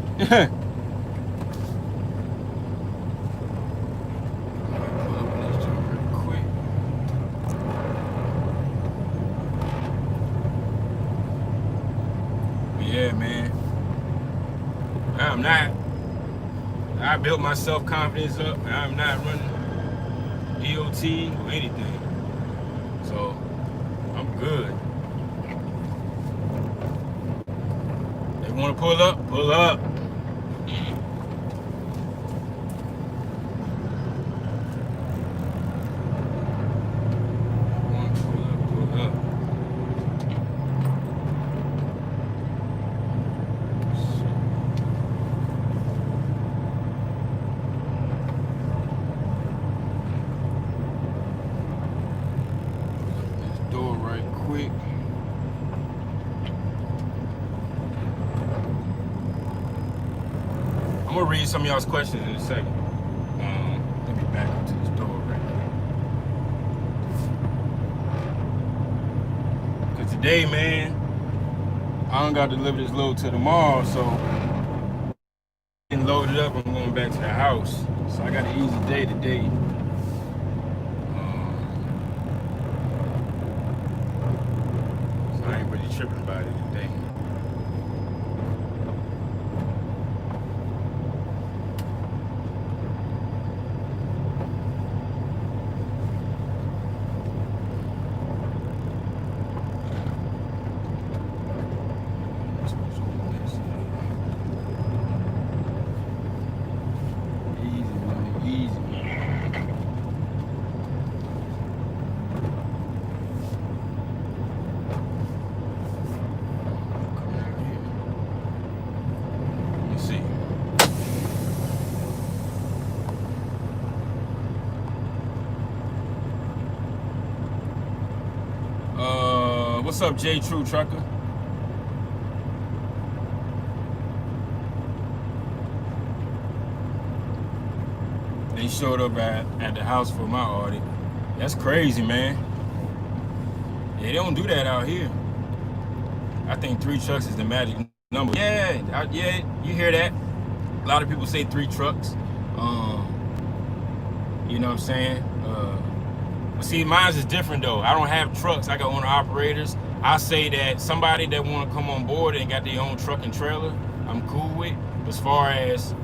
Yeah, man. I built my self-confidence up. I'm not running DOT or anything. So, I'm good. They want to pull up, pull up. I'm gonna read some of y'all's questions in a second. Let me back up to this door right now. Cause today, man, I don't got to deliver this load till tomorrow, so getting loaded up, I'm going back to the house. So I got an easy day today. So I ain't really tripping about it today. What's up, J True Trucker? They showed up at the house for my audit. That's crazy, man. Yeah, they don't do that out here. I think 3 trucks is the magic number. Yeah, you hear that? A lot of people say 3 trucks. You know what I'm saying? But see, mine is different though. I don't have trucks. I got owner operators. I say that somebody that want to come on board and got their own truck and trailer, I'm cool with. As far as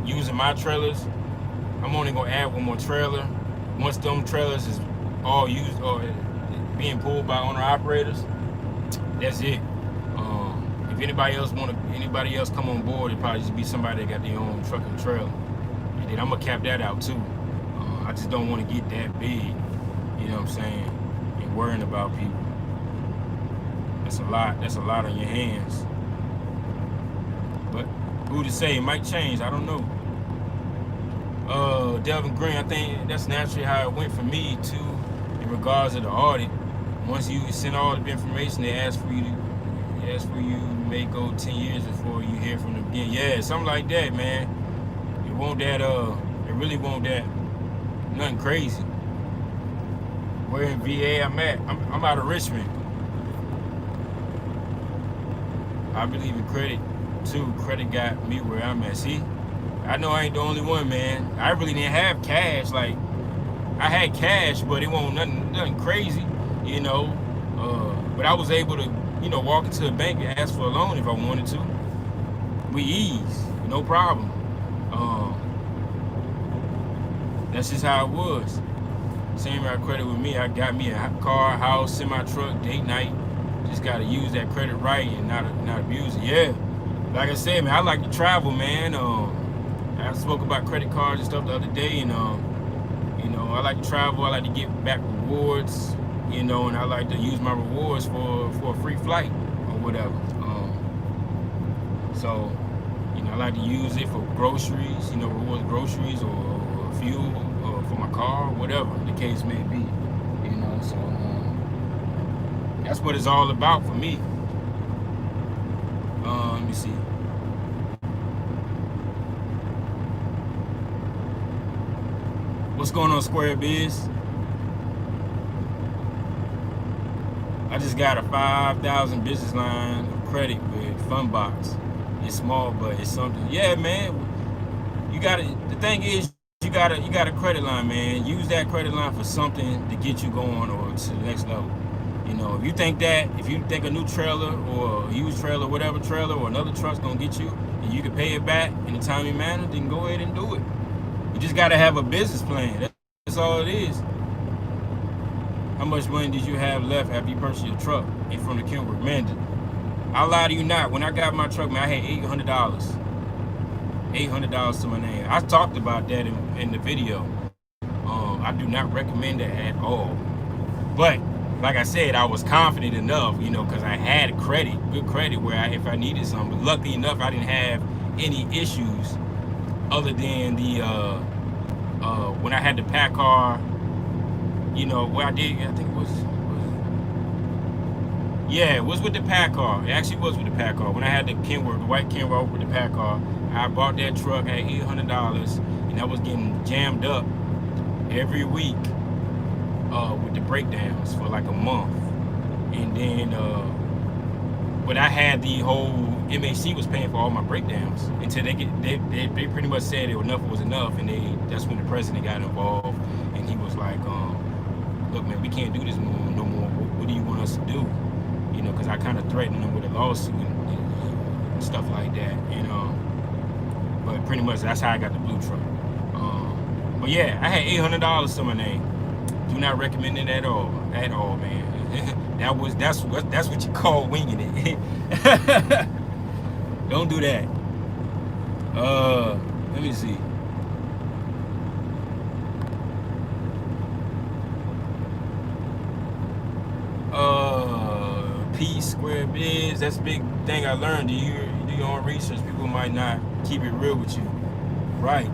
using my trailers, I'm only gonna add 1 more trailer. Once them trailers is all used or being pulled by owner operators, that's it. If anybody else come on board, it probably just be somebody that got their own truck and trailer. And then I'm gonna cap that out too. I just don't want to get that big, you know what I'm saying, and worrying about people. That's a lot on your hands. But who to say? It might change. I don't know. Delvin Green, I think that's naturally how it went for me too, in regards to the audit. Once you send all the information, they ask for you may go 10 years before you hear from them again. Yeah, something like that, man. It won't that it really won't that nothing crazy. Where in VA I'm at? I'm out of Richmond. I believe in credit too. Credit got me where I'm at. See, I know I ain't the only one, man. I really didn't have cash. Like, I had cash, but it wasn't nothing crazy, you know. But I was able to, you know, walk into a bank and ask for a loan if I wanted to. With ease, no problem. That's just how it was. Same amount of credit with me. I got me a car, house, semi-truck, date night. Just gotta use that credit right and not abuse it. Yeah, like I said, man, I like to travel, man. I spoke about credit cards and stuff the other day, and you know, I like to travel. I like to get back rewards, you know, and I like to use my rewards for a free flight or whatever. So, you know, I like to use it for groceries, you know, rewards groceries or fuel for my car, whatever the case may be, you know. So that's what it's all about for me. Let me see. What's going on, Square Biz? I just got a 5,000 business line of credit with Funbox. It's small, but it's something. Yeah, man. You got it. The thing is, you got a credit line, man. Use that credit line for something to get you going or to the next level. You know, if you think a new trailer or a used trailer, whatever trailer or another truck's gonna get you, and you can pay it back in a timely manner, then go ahead and do it. You just gotta have a business plan. That's all it is. How much money did you have left after you purchased your truck and from the Kenworth? Man, I'll lie to you not. When I got my truck, man, I had $800. $800 to my name. I talked about that in the video. I do not recommend that at all. But like I said, I was confident enough, you know, because I had good credit, where if I needed something. But luckily enough, I didn't have any issues other than the when I had the PACCAR, you know, what I did, I think it was with the PACCAR. It actually was with the PACCAR. When I had the Kenworth, the white Kenworth with the PACCAR, I bought that truck at $800, and I was getting jammed up every week with the breakdowns for like a month. And then, but I had the whole MAC was paying for all my breakdowns until they pretty much said enough was enough, and that's when the president got involved, and he was like, look, man, we can't do this no more. What do you want us to do? You know, because I kind of threatened them with a lawsuit and stuff like that, you know. But pretty much that's how I got the blue truck. But yeah, I had $800 to my name. Do not recommend it at all, man. That's what you call winging it. Don't do that. Let me see. P square biz. That's a big thing I learned. Do your own research. People might not keep it real with you. Right.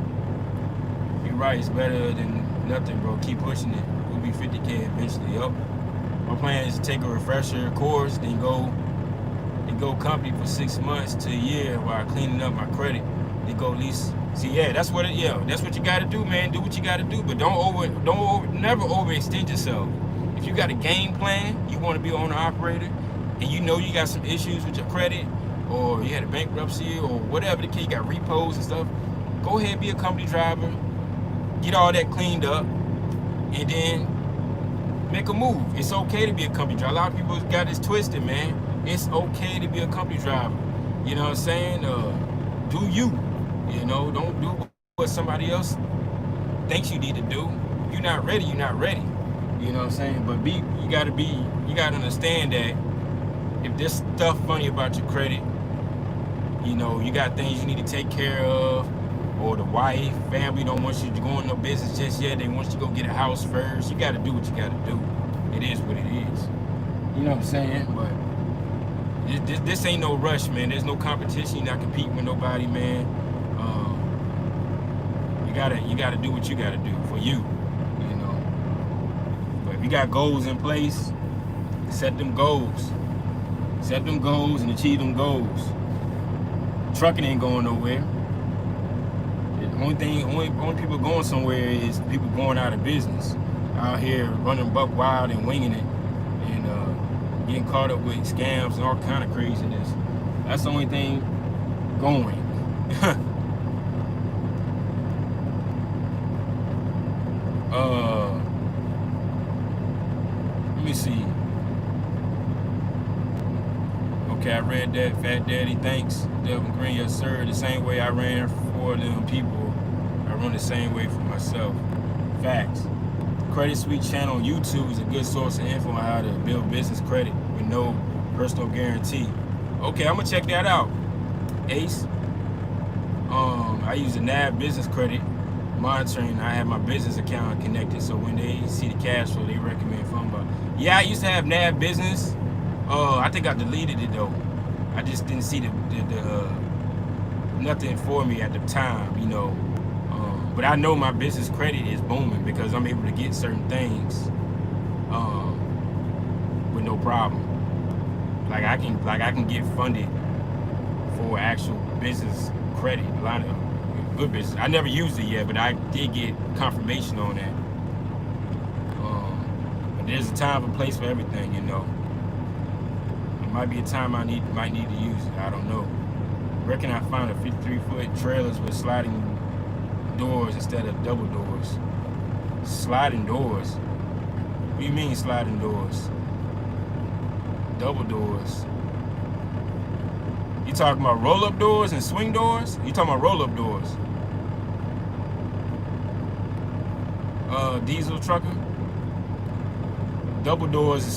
You're right. It's better than nothing, bro. Keep pushing it. We'll be 50K eventually. Yup. My plan is to take a refresher course, then go company for 6 months to a year while cleaning up my credit. Then go at least see. Yeah, that's what you got to do, man. Do what you got to do, but never overextend yourself. If you got a game plan, you want to be an owner operator, and you know you got some issues with your credit, or you had a bankruptcy, or whatever the case, you got repos and stuff, go ahead and be a company driver, get all that cleaned up, and then make a move. It's okay to be a company driver. A lot of people got this twisted, man. It's okay to be a company driver. You know what I'm saying? Do you. You know, don't do what somebody else thinks you need to do. If you're not ready, you're not ready. You know what I'm saying? But you gotta understand that if there's stuff funny about your credit, you know, you got things you need to take care of, or the wife, family don't want you to go in no business just yet. They want you to go get a house first. You gotta do what you gotta do. It is what it is. You know what I'm saying? But this ain't no rush, man. There's no competition. You're not competing with nobody, man. You gotta do what you gotta do for you. You know. But if you got goals in place, set them goals. Set them goals and achieve them goals. Trucking ain't going nowhere. The only people going somewhere is people going out of business. Out here running buck wild and winging it, and getting caught up with scams and all kind of craziness. That's the only thing going. Let me see. Okay, I read that. Fat Daddy, thanks. Devin Green, yes sir. The same way I ran for them people, I run the same way for myself. Facts. Credit Suite channel on YouTube is a good source of info on how to build business credit with no personal guarantee. Okay, I'm gonna check that out. Ace. I use the NAB business credit monitoring. I have my business account connected, so when they see the cash flow, they recommend phone call. Yeah, I used to have NAB business. I think I deleted it though. I just didn't see the nothing for me at the time, you know. But I know my business credit is booming because I'm able to get certain things with no problem. Like I can get funded for actual business credit. A lot of good business. I never used it yet, but I did get confirmation on that. But there's a time and place for everything, you know. There might be a time I might need to use it. I don't know. I reckon I found a 53-foot trailers with sliding doors instead of double doors. Sliding doors? What do you mean sliding doors? Double doors. You talking about roll-up doors and swing doors? You talking about roll-up doors? Diesel trucker. Double doors is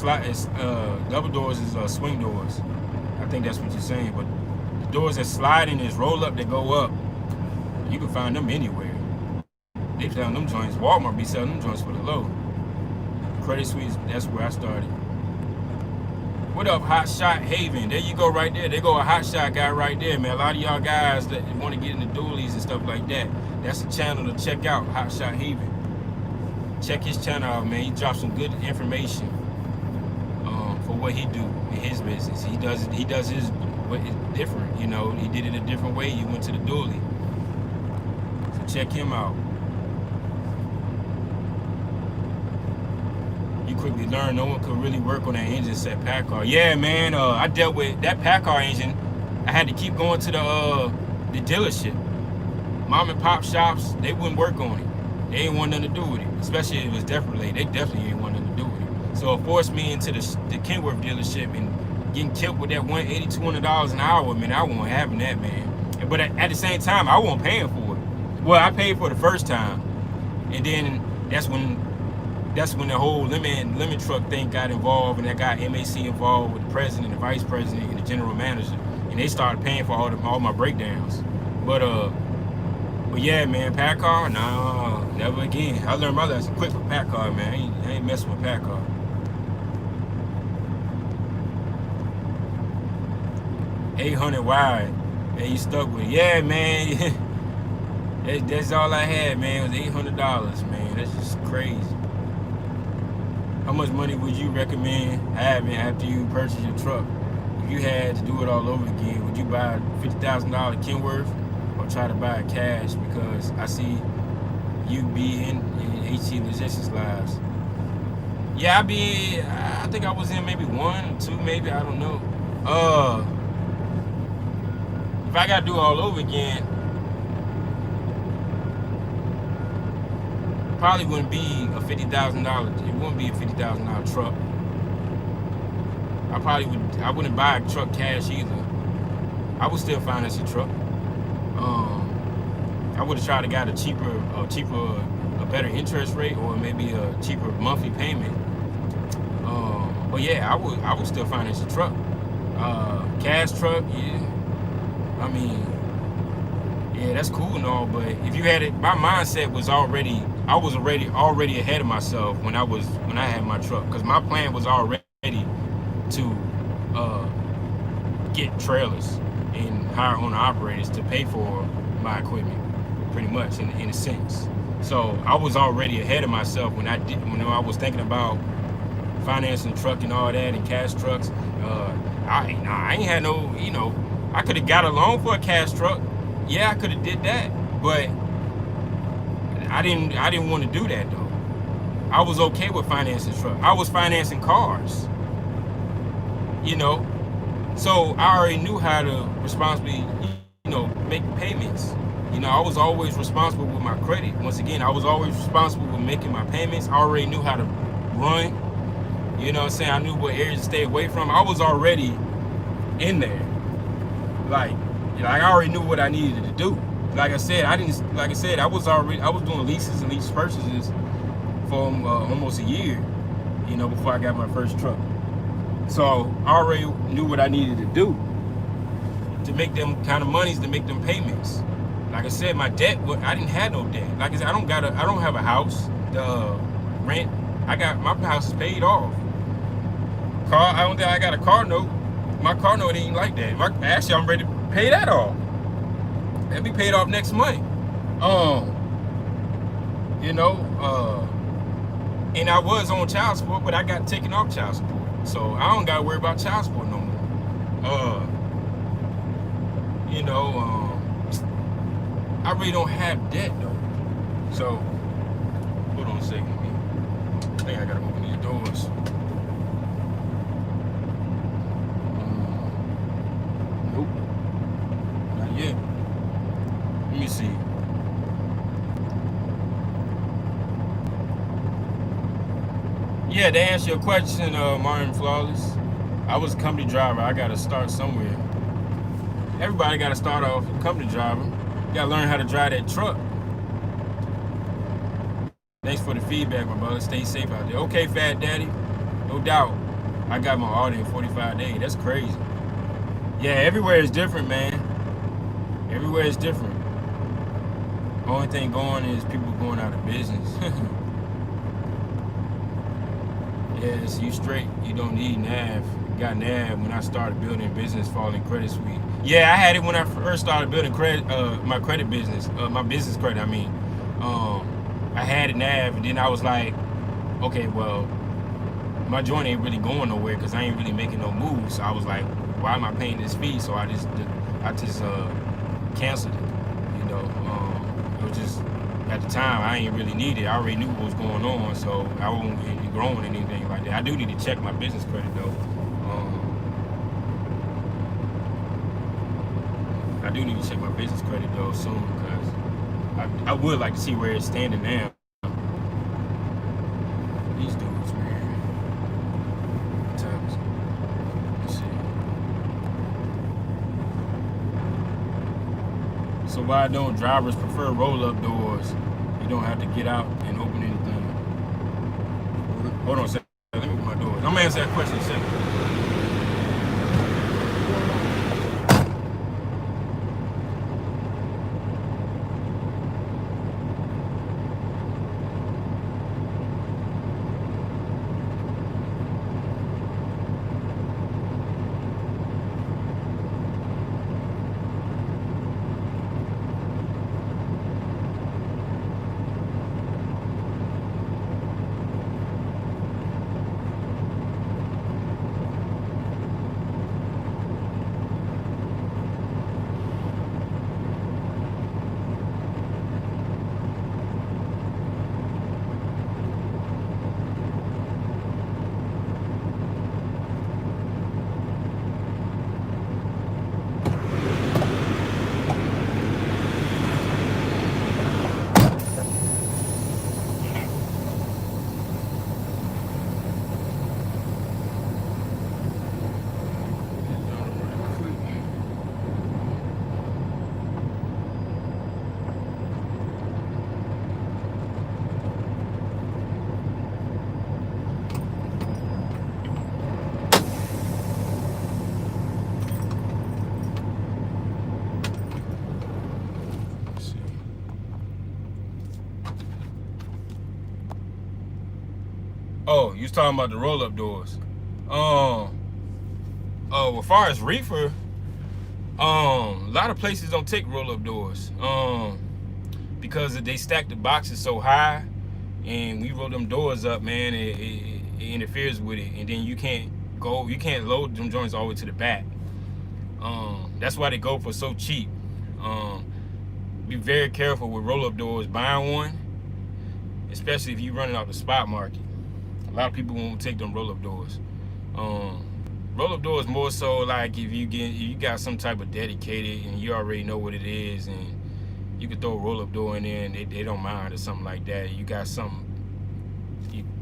swing doors. I think that's what you're saying. But the doors that sliding is roll-up that go up. You can find them anywhere. They found them joints. Walmart be selling them joints for the low. Credit Suisse, that's where I started. What up, Hot Shot Haven? There you go right there. There go a Hot Shot guy right there, man. A lot of y'all guys that want to get into dualies and stuff like that, that's a channel to check out, Hot Shot Haven. Check his channel out, man. He drops some good information for what he do in his business. He does his different, you know. He did it a different way. He went to the dually. So check him out. You quickly learn no one could really work on that engine set PACCAR. Yeah, man. I dealt with that PACCAR engine. I had to keep going to the dealership. Mom and pop shops, they wouldn't work on it. They ain't want nothing to do with it, especially if it was death related. They definitely ain't want nothing to do with it. So it forced me into the Kenworth dealership and getting killed with that $180, $200 an hour. Man, I wasn't having that, man. But at the same time, I wasn't paying for it. Well, I paid for the first time, and then that's when the whole lemon truck thing got involved, and that got MAC involved with the president, the vice president, and the general manager, and they started paying for all my breakdowns. But yeah, man, PACCAR, nah, never again. I learned my lesson quick with PACCAR, man. I ain't messing with PACCAR. $800 wide, man. You stuck with it. Yeah, man. That's all I had, man. It was $800, man. That's just crazy. How much money would you recommend having after you purchase your truck? If you had to do it all over again, would you buy a $50,000 Kenworth or try to buy it cash? Because I see you be in HT Logistics Lives. Yeah, I think I was in maybe 1 or 2, maybe, I don't know. If I gotta do it all over again, probably wouldn't be a $50,000. It wouldn't be a $50,000 truck. I wouldn't buy a truck cash either. I would still finance a truck. I would have tried to get a better interest rate, or maybe a cheaper monthly payment. But yeah, I would still finance a truck. Cash truck, yeah. I mean, yeah, that's cool and all, but if you had it, my mindset was already ahead of myself when I had my truck, because my plan was already to get trailers and hire owner operators to pay for my equipment, pretty much in a sense. So I was already ahead of myself when I was thinking about financing the truck and all that, and cash trucks. I ain't had no, I could have got a loan for a cash truck. Yeah, I could have did that, but I didn't want to do that though. I was okay with financing truck. I was financing cars, so I already knew how to responsibly, make payments. I was always responsible with my credit. Once again, I was always responsible with making my payments. I already knew how to run. You know what I'm saying? I knew what areas to stay away from. I was already in there. Like I already knew what I needed to do. Like I said, I was doing leases and lease purchases for almost a year, before I got my first truck. So I already knew what I needed to do to make them kind of monies, to make them payments. Like I said, my debt, I didn't have no debt. Like I said, I don't have a house. The rent, my house is paid off. Car, I don't think I got a car note. My car note ain't like that. Actually, I'm ready to pay that off. That'll be paid off next month. And I was on child support, but I got taken off child support. So I don't gotta worry about child support no more. I really don't have debt though. So hold on a second. I think I gotta open these doors. Nope. Not yet. Let me see. Yeah, to answer your question, Martin Flawless, I was a company driver. I got to start somewhere. Everybody got to start off a company driver. You got to learn how to drive that truck. Thanks for the feedback, my brother. Stay safe out there. Okay, Fat Daddy. No doubt. I got my order in 45 days. That's crazy. Yeah, everywhere is different, man. Everywhere is different. Only thing going is people going out of business. Yes, you straight. You don't need NAV. Got NAV when I started building business following Credit Suite. Yeah, I had it when I first started building my credit business, my business credit. I mean, I had a NAV, and then I was like, okay, well, my joint ain't really going nowhere because I ain't really making no moves. So I was like, why am I paying this fee? So I just canceled it. It was just at the time I ain't really need it. I already knew what was going on, so I wasn't really growing anything like that. I do need to check my business credit though. do need to check my business credit though soon, because I would like to see where it's standing now. These dudes, man. Let's see. So why don't drivers prefer roll-up doors? You don't have to get out and open anything. Hold on a second. Let me open my doors. I'm gonna answer that question in a second. Oh, you was talking about the roll-up doors. As far as reefer, a lot of places don't take roll-up doors. Because they stack the boxes so high, and we roll them doors up, man, it interferes with it, and then you can't load them joints all the way to the back. That's why they go for so cheap. Be very careful with roll-up doors. Buying one, especially if you're running out the spot market. A lot of people won't take them roll-up doors. Roll-up doors more so like if you got some type of dedicated and you already know what it is, and you can throw a roll-up door in there and they don't mind or something like that. You got something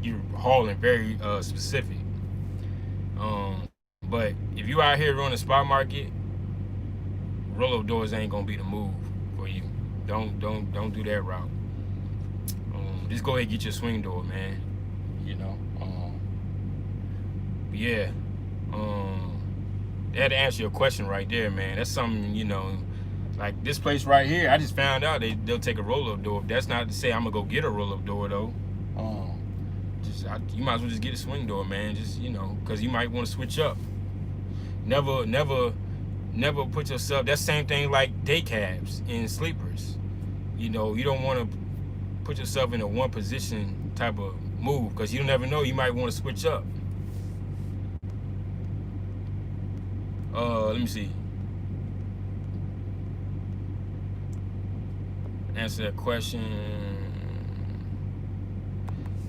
you're hauling very specific. But if you out here running the spot market, roll-up doors ain't gonna be the move for you. Don't do that route. Just go ahead and get your swing door, man. You know. Yeah. That answer your question right there, man. That's something, you know, like this place right here. I just found out they'll take a roll-up door. That's not to say I'm gonna go get a roll-up door though. You might as well just get a swing door, man. Just, you know, because you might want to switch up. Never put yourself. That's the same thing like day cabs and sleepers. You know, you don't want to put yourself in a one position type of move, because you never know, you might want to switch up. Let me see. Answer that question.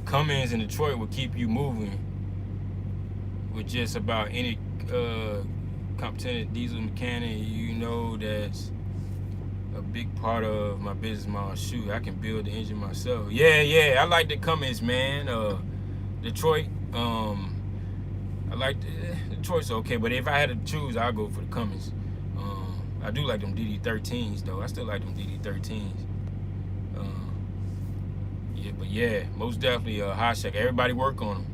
Cummins in Detroit will keep you moving with just about any competent diesel mechanic. You know, that's a big part of my business model. Shoot, I can build the engine myself. Yeah, I like the Cummins, man. Detroit, I like Detroit's okay, but if I had to choose, I'd go for the Cummins. I do like them DD13s though. I still like them DD13s. Yeah, most definitely high check. Everybody work on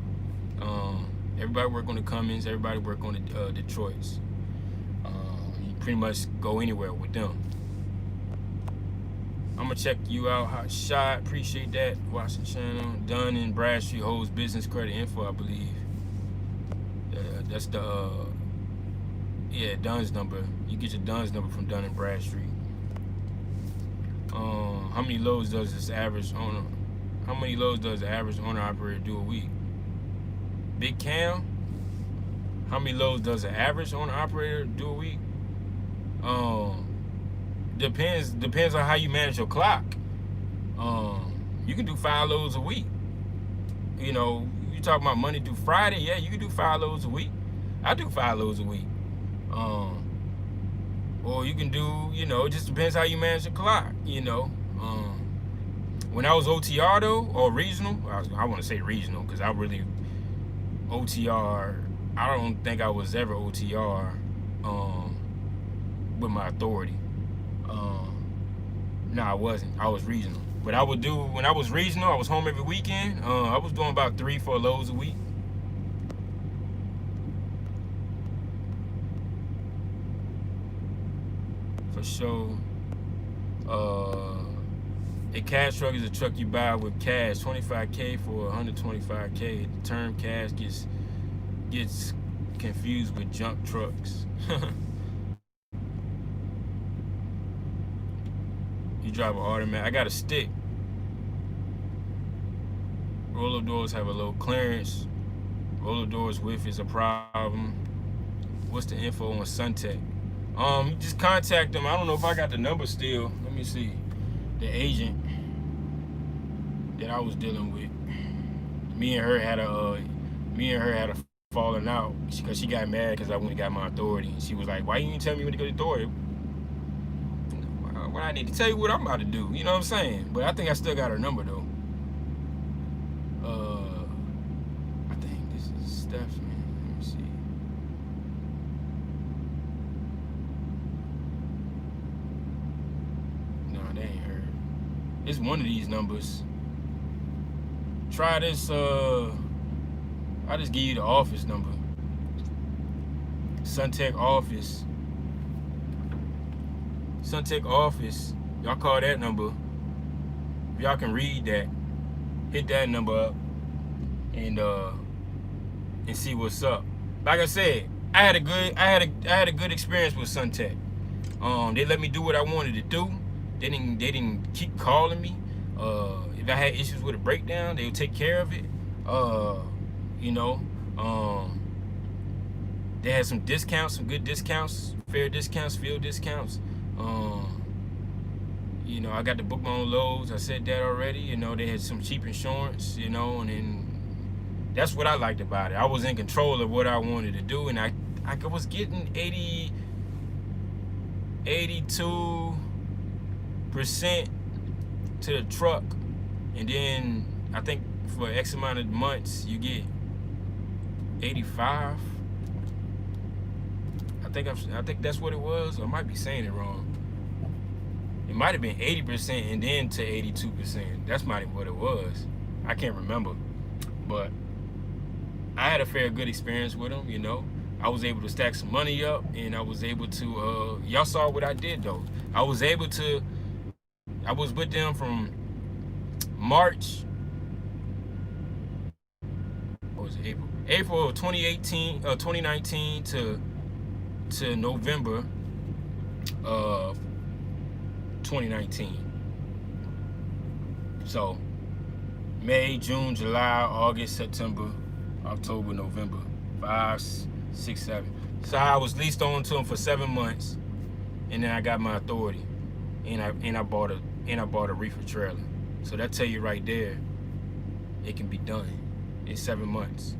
them. Everybody work on the Cummins. Everybody work on the Detroits. You pretty much go anywhere with them. I'm gonna check you out, hot shot. Appreciate that. Watch the channel. Dunn and Bradstreet holds business credit info, I believe. That's the Dunn's number. You get your Dunn's number from Dunn and Bradstreet. How many loads does this average owner? How many loads does the average owner operator do a week? Big Cam. How many loads does the average owner operator do a week? Depends on how you manage your clock. You can do 5 loads a week. You know, you talk about Monday through Friday. Yeah, you can do 5 loads a week. I do 5 loads a week. Or you can do, it just depends how you manage the clock, When I was OTR though, or regional, I want to say regional because I really OTR. I don't think I was ever OTR with my authority. No, I wasn't. I was regional. But I would do, when I was regional, I was home every weekend. I was doing about 3-4 loads a week. For sure. A cash truck is a truck you buy with cash, $25K for $125K. The term cash gets confused with junk trucks. You drive an automatic. I got a stick. Roller doors have a low clearance. Roller doors width is a problem. What's the info on Suntech? You just contact them. I don't know if I got the number still. Let me see. The agent that I was dealing with. Me and her had a falling out because she got mad because I went and got my authority. She was like, "Why you didn't tell me when to go to the authority?" Well, I need to tell you what I'm about to do. You know what I'm saying? But I think I still got her number though. I think this is Steph's, man. Let me see. No, that ain't her. It's one of these numbers. Try this. I'll just give you the office number. Suntech office. Suntech office. Y'all call that number. If y'all can read that, hit that number up and see what's up. Like I said, I had a good experience with Suntech. They let me do what I wanted to do. They didn't keep calling me. If I had issues with a breakdown, they would take care of it. They had some discounts, some good discounts, fair discounts, field discounts. I got to book my own loads. I said that already. They had some cheap insurance, and then that's what I liked about it. I was in control of what I wanted to do, and I was getting 82% to the truck, and then I think for X amount of months you get 85. I think that's what it was. I might be saying it wrong. It might have been 80% and then to 82%. That's might what it was. I can't remember, but I had a good experience with them. I was able to stack some money up, and I was able to. Y'all saw what I did though. I was with them from March. What was it? April of 2019 to November of 2019. So May, June, July, August, September, October, November, 5, 6, 7. So I was leased on to them for 7 months, and then I got my authority, and I bought a reefer trailer. So that tell you right there, it can be done in 7 months.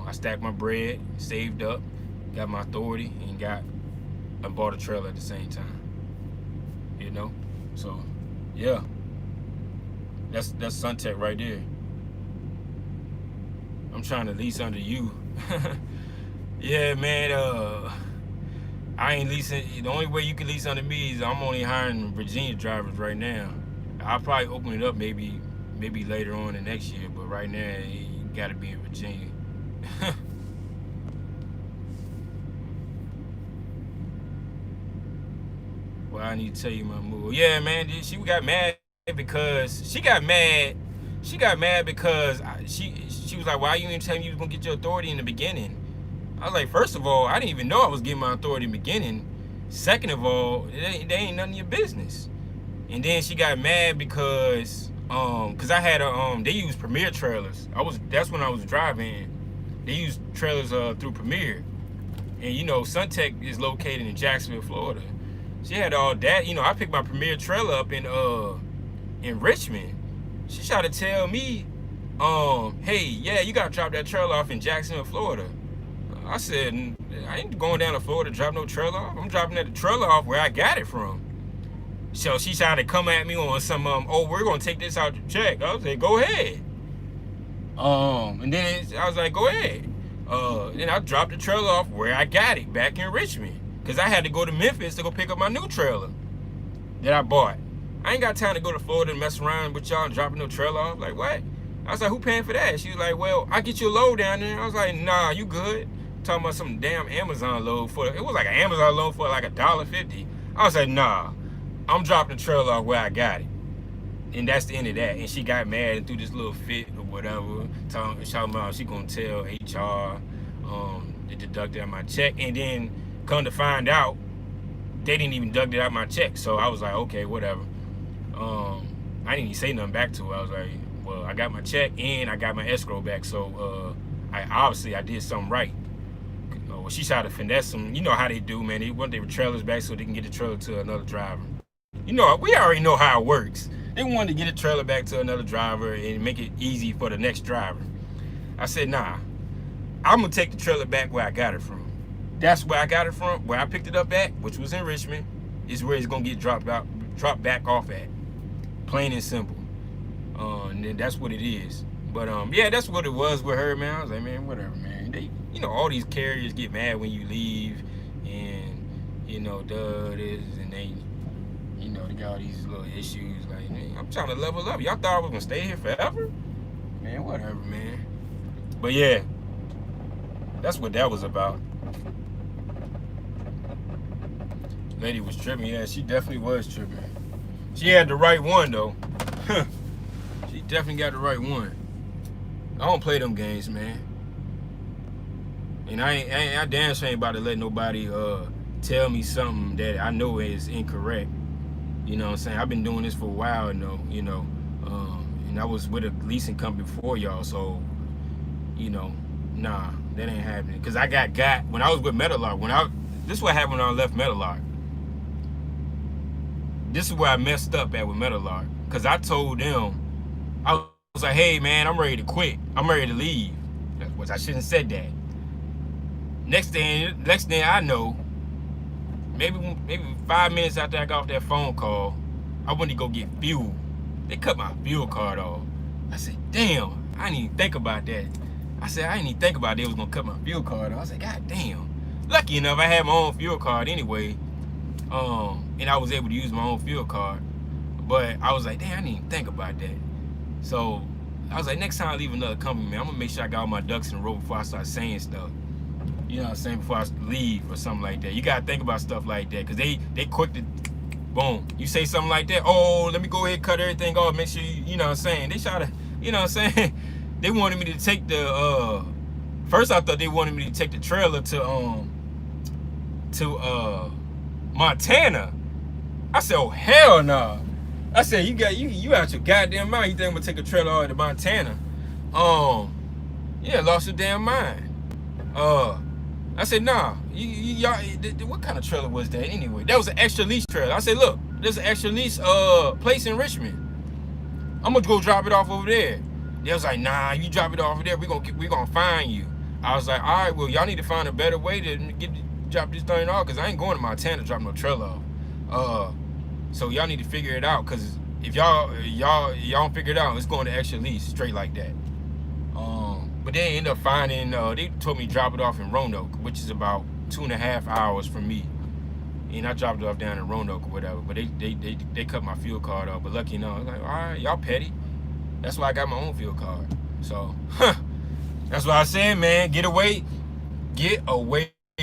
I stacked my bread, saved up, got my authority, and I bought a trailer at the same time. So yeah, that's Suntech right there. I'm trying to lease under you. Yeah, man. I ain't leasing. The only way you can lease under me is I'm only hiring Virginia drivers right now. I'll probably open it up maybe later on in next year, but right now you gotta be in Virginia. Well, I need to tell you my move. Yeah, man, she got mad because she was like, "Why you didn't tell me you was gonna get your authority in the beginning?" I was like, first of all, I didn't even know I was getting my authority in the beginning. Second of all, they ain't none of your business. And then she got mad because I had they use Premier trailers. That's when I was driving. They use trailers through Premier, and Suntech is located in Jacksonville, Florida. She had all that. I picked my Premier trailer up in Richmond. She tried to tell me, hey, yeah, you gotta drop that trailer off in Jacksonville, Florida. I said, I ain't going down to Florida to drop no trailer off. I'm dropping that trailer off where I got it from. So she tried to come at me on some, oh, we're gonna take this out your check. I was like, go ahead. And then I was like, go ahead. Then I dropped the trailer off where I got it, back in Richmond. Because I had to go to Memphis to go pick up my new trailer that I bought. I ain't got time to go to Florida and mess around with y'all and dropping no trailer off. Like, what? I was like, who paying for that? She was like, well, I get you a load down there. I was like, nah, you good. Talking about some damn Amazon load for, it was like an Amazon load for like $1.50. I was like, nah, I'm dropping the trailer off where I got it. And that's the end of that. And she got mad and threw this little fit or whatever, talking about she gonna tell HR to deduct it out my check. And then come to find out, they didn't even deduct it out my check. So I was like, okay, whatever. I didn't even say nothing back to her. I was like, well, I got my check and I got my escrow back. So I did something right. Well, she tried to finesse them. You know how they do, man. They want their trailers back so they can get the trailer to another driver. You know, we already know how it works. They wanted to get a trailer back to another driver and make it easy for the next driver. I said, nah, I'm gonna take the trailer back where I got it from. That's where I got it from, where I picked it up at, which was in Richmond, is where it's gonna get dropped back off at. Plain and simple. And then that's what it is. But yeah, that's what it was with her, man. I was like, man, whatever, man. They, you know, all these carriers get mad when you leave, and you know, this, and they, you know, they got all these little issues. Like, man, I'm trying to level up. Y'all thought I was gonna stay here forever? Man, whatever, man. But yeah, that's what that was about. Lady was tripping. Yeah, she definitely was tripping. She had the right one though. She definitely got the right one. I don't play them games, man. And I damn sure ain't about to let nobody tell me something that I know is incorrect. You know what I'm saying? I've been doing this for a while, you know, and I was with a leasing company before y'all, so, you know, nah, that ain't happening. Cause I got when I was with Metalark. This is what happened when I left Metalark. This is where I messed up at with Metalark. Cause I told them, I was like, hey man, I'm ready to quit. I'm ready to leave. Which I shouldn't have said that. Next thing I know, maybe 5 minutes after I got off that phone call, I went to go get fuel. They cut my fuel card off. I said, damn, I didn't even think about that. I didn't even think about they was gonna cut my fuel card off. I said, god damn. Lucky enough, I had my own fuel card anyway. And I was able to use my own fuel card. But I was like, damn, I didn't even think about that. So I was like, next time I leave another company, man, I'm gonna make sure I got all my ducks in a row before I start saying stuff. You know what I'm saying? Before I leave or something like that. You gotta think about stuff like that, because they quick to, boom. You say something like that, oh, let me go ahead and cut everything off, make sure you know what I'm saying? They try to, you know what I'm saying? They wanted me to take the, first I thought they wanted me to take the trailer to Montana. I said, oh, hell no. Nah. I said, you out your goddamn mind. You think I'm gonna take a trailer all the way to Montana? Yeah, lost your damn mind. I said, nah, y'all, what kind of trailer was that anyway? That was an extra lease trailer. I said, look, there's an extra lease place in Richmond. I'm gonna go drop it off over there. They was like, nah, you drop it off over there, we gonna fine you. I was like, all right, well, y'all need to find a better way to drop this thing off, because I ain't going to Montana to drop no trailer off. So y'all need to figure it out, because if y'all don't figure it out, it's going to extra lease straight like that. But they ended up finding, they told me to drop it off in Roanoke, which is about 2.5 hours from me. And I dropped it off down in Roanoke or whatever. But they cut my fuel card off. But lucky enough, I was like, all right, y'all petty. That's why I got my own fuel card. So, that's what I said, man. Get away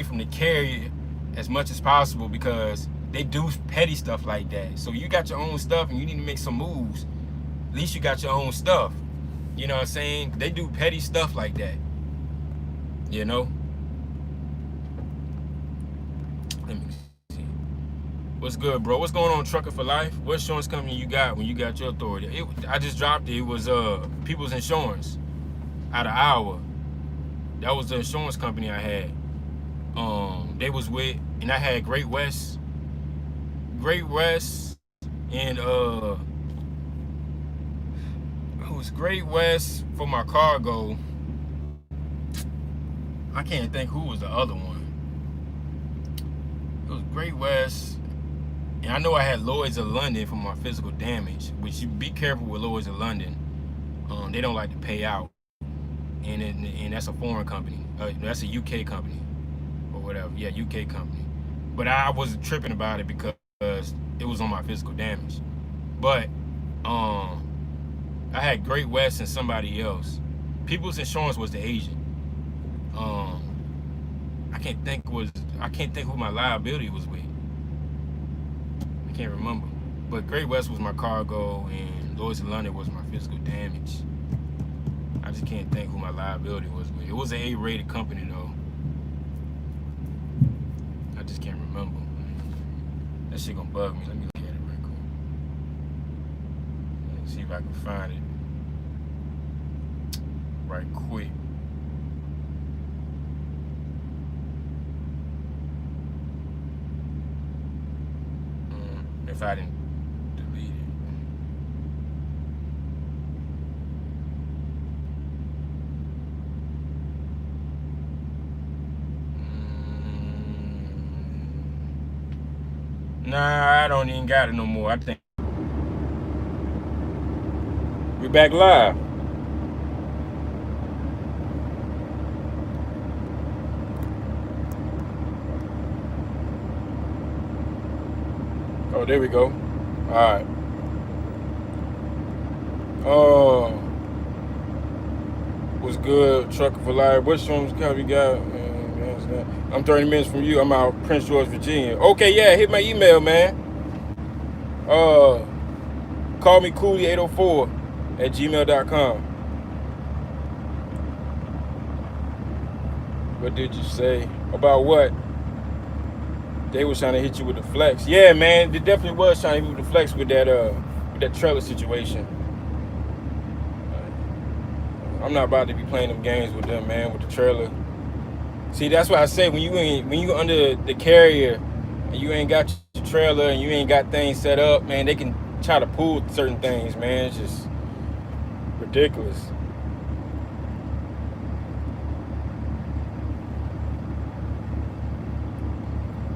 from the carrier as much as possible, because they do petty stuff like that. So you got your own stuff and you need to make some moves. At least you got your own stuff. You know what I'm saying? They do petty stuff like that. You know? Let me see. What's good, bro? What's going on, Trucker for Life? What insurance company you got when you got your authority? I just dropped it. It was People's Insurance out of Iowa. That was the insurance company I had. They was with, and I had Great West, and it was Great West for my cargo. I can't think who was the other one. It was Great West, and I know I had Lloyd's of London for my physical damage. Which you be careful with Lloyd's of London. They don't like to pay out, and that's a foreign company. That's a UK company or whatever. Yeah, UK company. But I wasn't tripping about it because it was on my physical damage. But I had Great West and somebody else. People's Insurance was the agent. Um, I can't think who my liability was with. I can't remember. But Great West was my cargo and Lloyd's of London was my physical damage. I just can't think who my liability was with. It was an A-rated company though. I just can't remember. That shit gonna bug me. Let me look at it right quick. Let's see if I can find it right quick. If I didn't delete it. Nah, I don't even got it no more. I think we back live. Oh, there we go. All right. Oh, what's good? Trucker for life. Which one's got we got? I'm 30 minutes from you. I'm out Prince George, Virginia. Okay, yeah. Hit my email, man. Call me Cooley 804 at gmail.com. What did you say about what? They was trying to hit you with the flex. Yeah, man, they definitely was trying to hit you with the flex with that trailer situation. I'm not about to be playing them games with them, man, with the trailer. See, that's why I say when you under the carrier and you ain't got your trailer and you ain't got things set up, man, they can try to pull certain things, man. It's just ridiculous.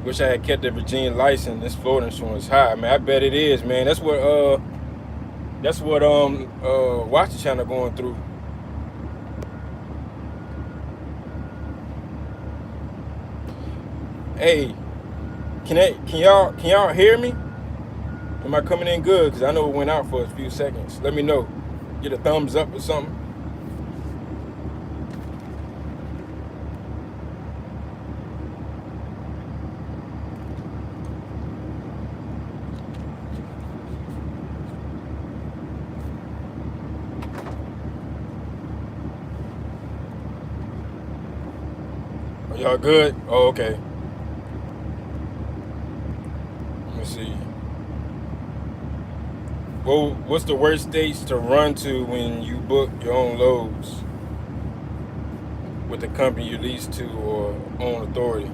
Wish I had kept the Virginia license. This Florida insurance high, man. I bet it is, man. That's what Watch the Channel going through. Hey, can y'all hear me? Am I coming in good? Cause I know it went out for a few seconds. Let me know. Get a thumbs up or something. Are y'all good? Oh, okay. Let me see. Well, what's the worst states to run to when you book your own loads with the company you lease to or own authority?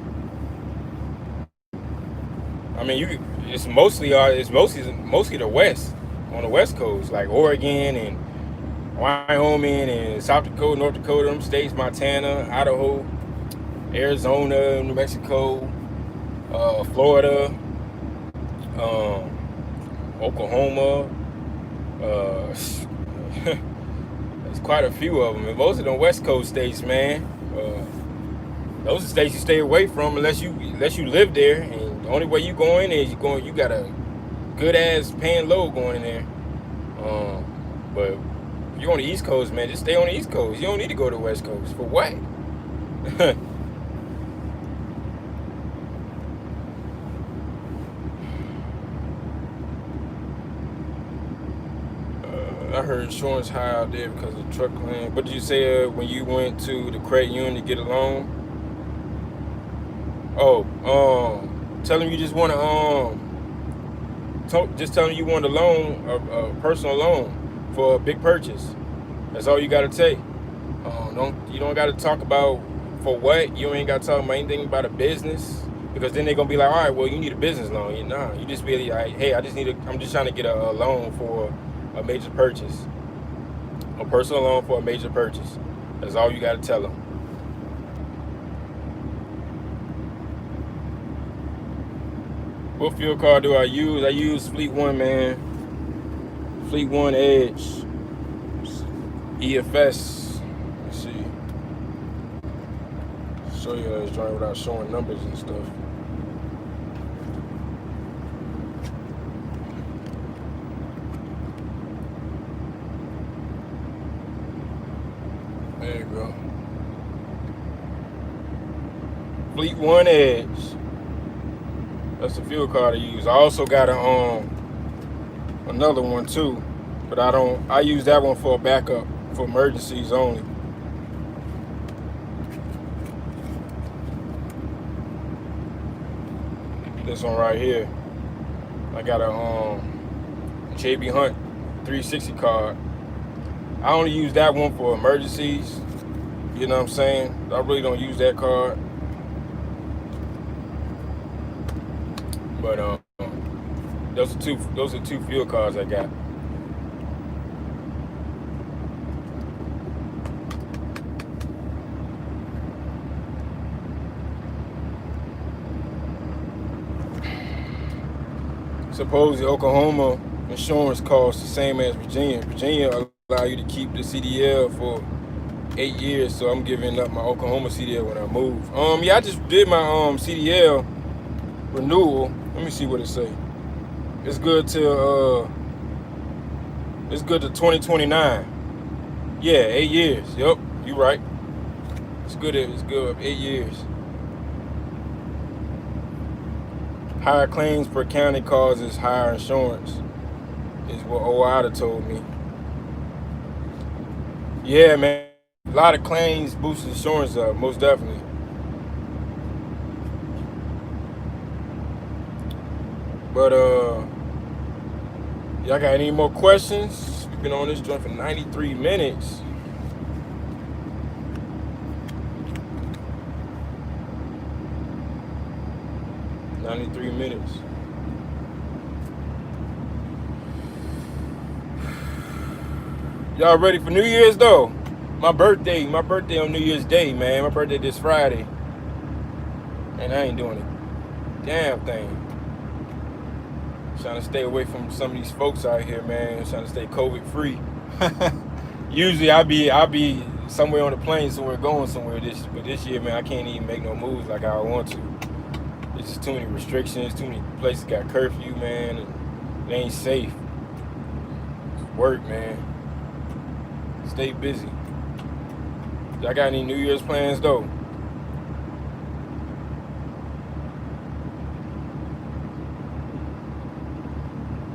I mean, it's mostly the West, on the West Coast, like Oregon and Wyoming and South Dakota, North Dakota, them states, Montana, Idaho, Arizona, New Mexico, Florida, Oklahoma. There's quite a few of them, and most of them West Coast states, man. Those are states you stay away from unless you live there, and the only way you go in there is you got a good ass paying load going in there. But if you're on the East Coast, man, just stay on the East Coast. You don't need to go to the West Coast for what? I heard insurance high out there because of truck land. But did you say when you went to the credit union to get a loan? Oh, tell them you just want to just tell them you want a loan, a personal loan for a big purchase. That's all you got to say. You don't got to talk about for what. You ain't got to talk about anything about a business, because then they're gonna be like, all right, well, you need a business loan. You just be like, hey, I'm just trying to get a loan for a major purchase, a personal loan for a major purchase. That's all you got to tell them. What fuel card do I use? I use Fleet One, man. Fleet One Edge. EFS. Let's see. Show you this joint without showing numbers and stuff. There you go. Fleet One Edge. That's the fuel card I use. I also got another one too, but I use that one for a backup for emergencies only. This one right here. I got a JB Hunt 360 card. I only use that one for emergencies. You know what I'm saying? I really don't use that card. But those are two fuel cards I got. Supposedly Oklahoma insurance costs the same as Virginia. Virginia allow you to keep the CDL for 8 years, so I'm giving up my Oklahoma CDL when I move. Yeah, I just did my CDL renewal. Let me see what it say. It's good till 2029. Yeah, 8 years. Yep, you right. It's good 8 years. Higher claims per county causes higher insurance, is what OIDA told me. Yeah, man. A lot of claims boost insurance up, most definitely. But y'all got any more questions? We've been on this joint for 93 minutes. Y'all ready for New Year's though? My birthday on New Year's Day, man. My birthday this Friday. And I ain't doing a damn thing. Trying to stay away from some of these folks out here, man. Trying to stay COVID free. Usually I'll be somewhere on the plane, somewhere going somewhere but this year, man, I can't even make no moves like I want to. There's just too many restrictions, too many places got curfew, man, and they ain't safe. Work, man. Stay busy. Y'all got any New Year's plans though?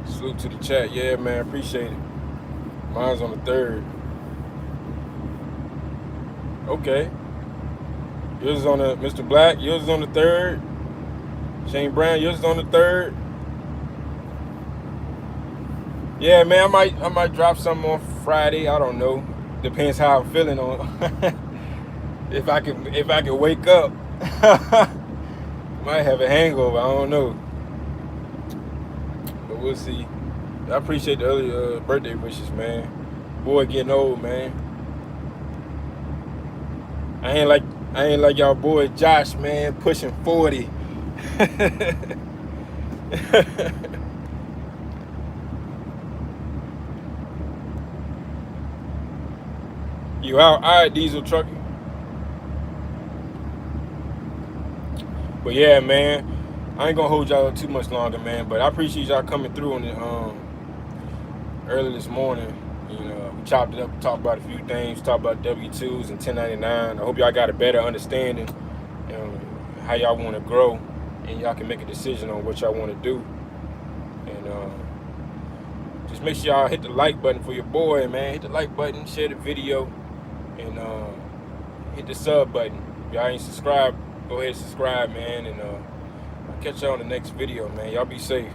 Salute to the chat. Yeah, man, appreciate it. Mine's on the 3rd. Okay. Yours is on the Mr. Black. Yours is on the 3rd. Shane Brown. Yours is on the 3rd. Yeah, man. I might drop something on Friday. I don't know. Depends how I'm feeling on. If I can wake up. Might have a hangover. I don't know. But we'll see. I appreciate the early birthday wishes, man. Boy, getting old, man. I ain't like y'all boy Josh, man, pushing 40. You out? All right, diesel trucking. But yeah, man, I ain't gonna hold y'all too much longer, man. But I appreciate y'all coming through on the early this morning. You know, we chopped it up, talked about a few things, talked about W-2s and 1099. I hope y'all got a better understanding, how y'all want to grow, and y'all can make a decision on what y'all want to do. And just make sure y'all hit the like button for your boy, man. Hit the like button, share the video, and hit the sub button. If y'all ain't subscribed, go ahead and subscribe, man. And I'll catch y'all on the next video, man. Y'all be safe.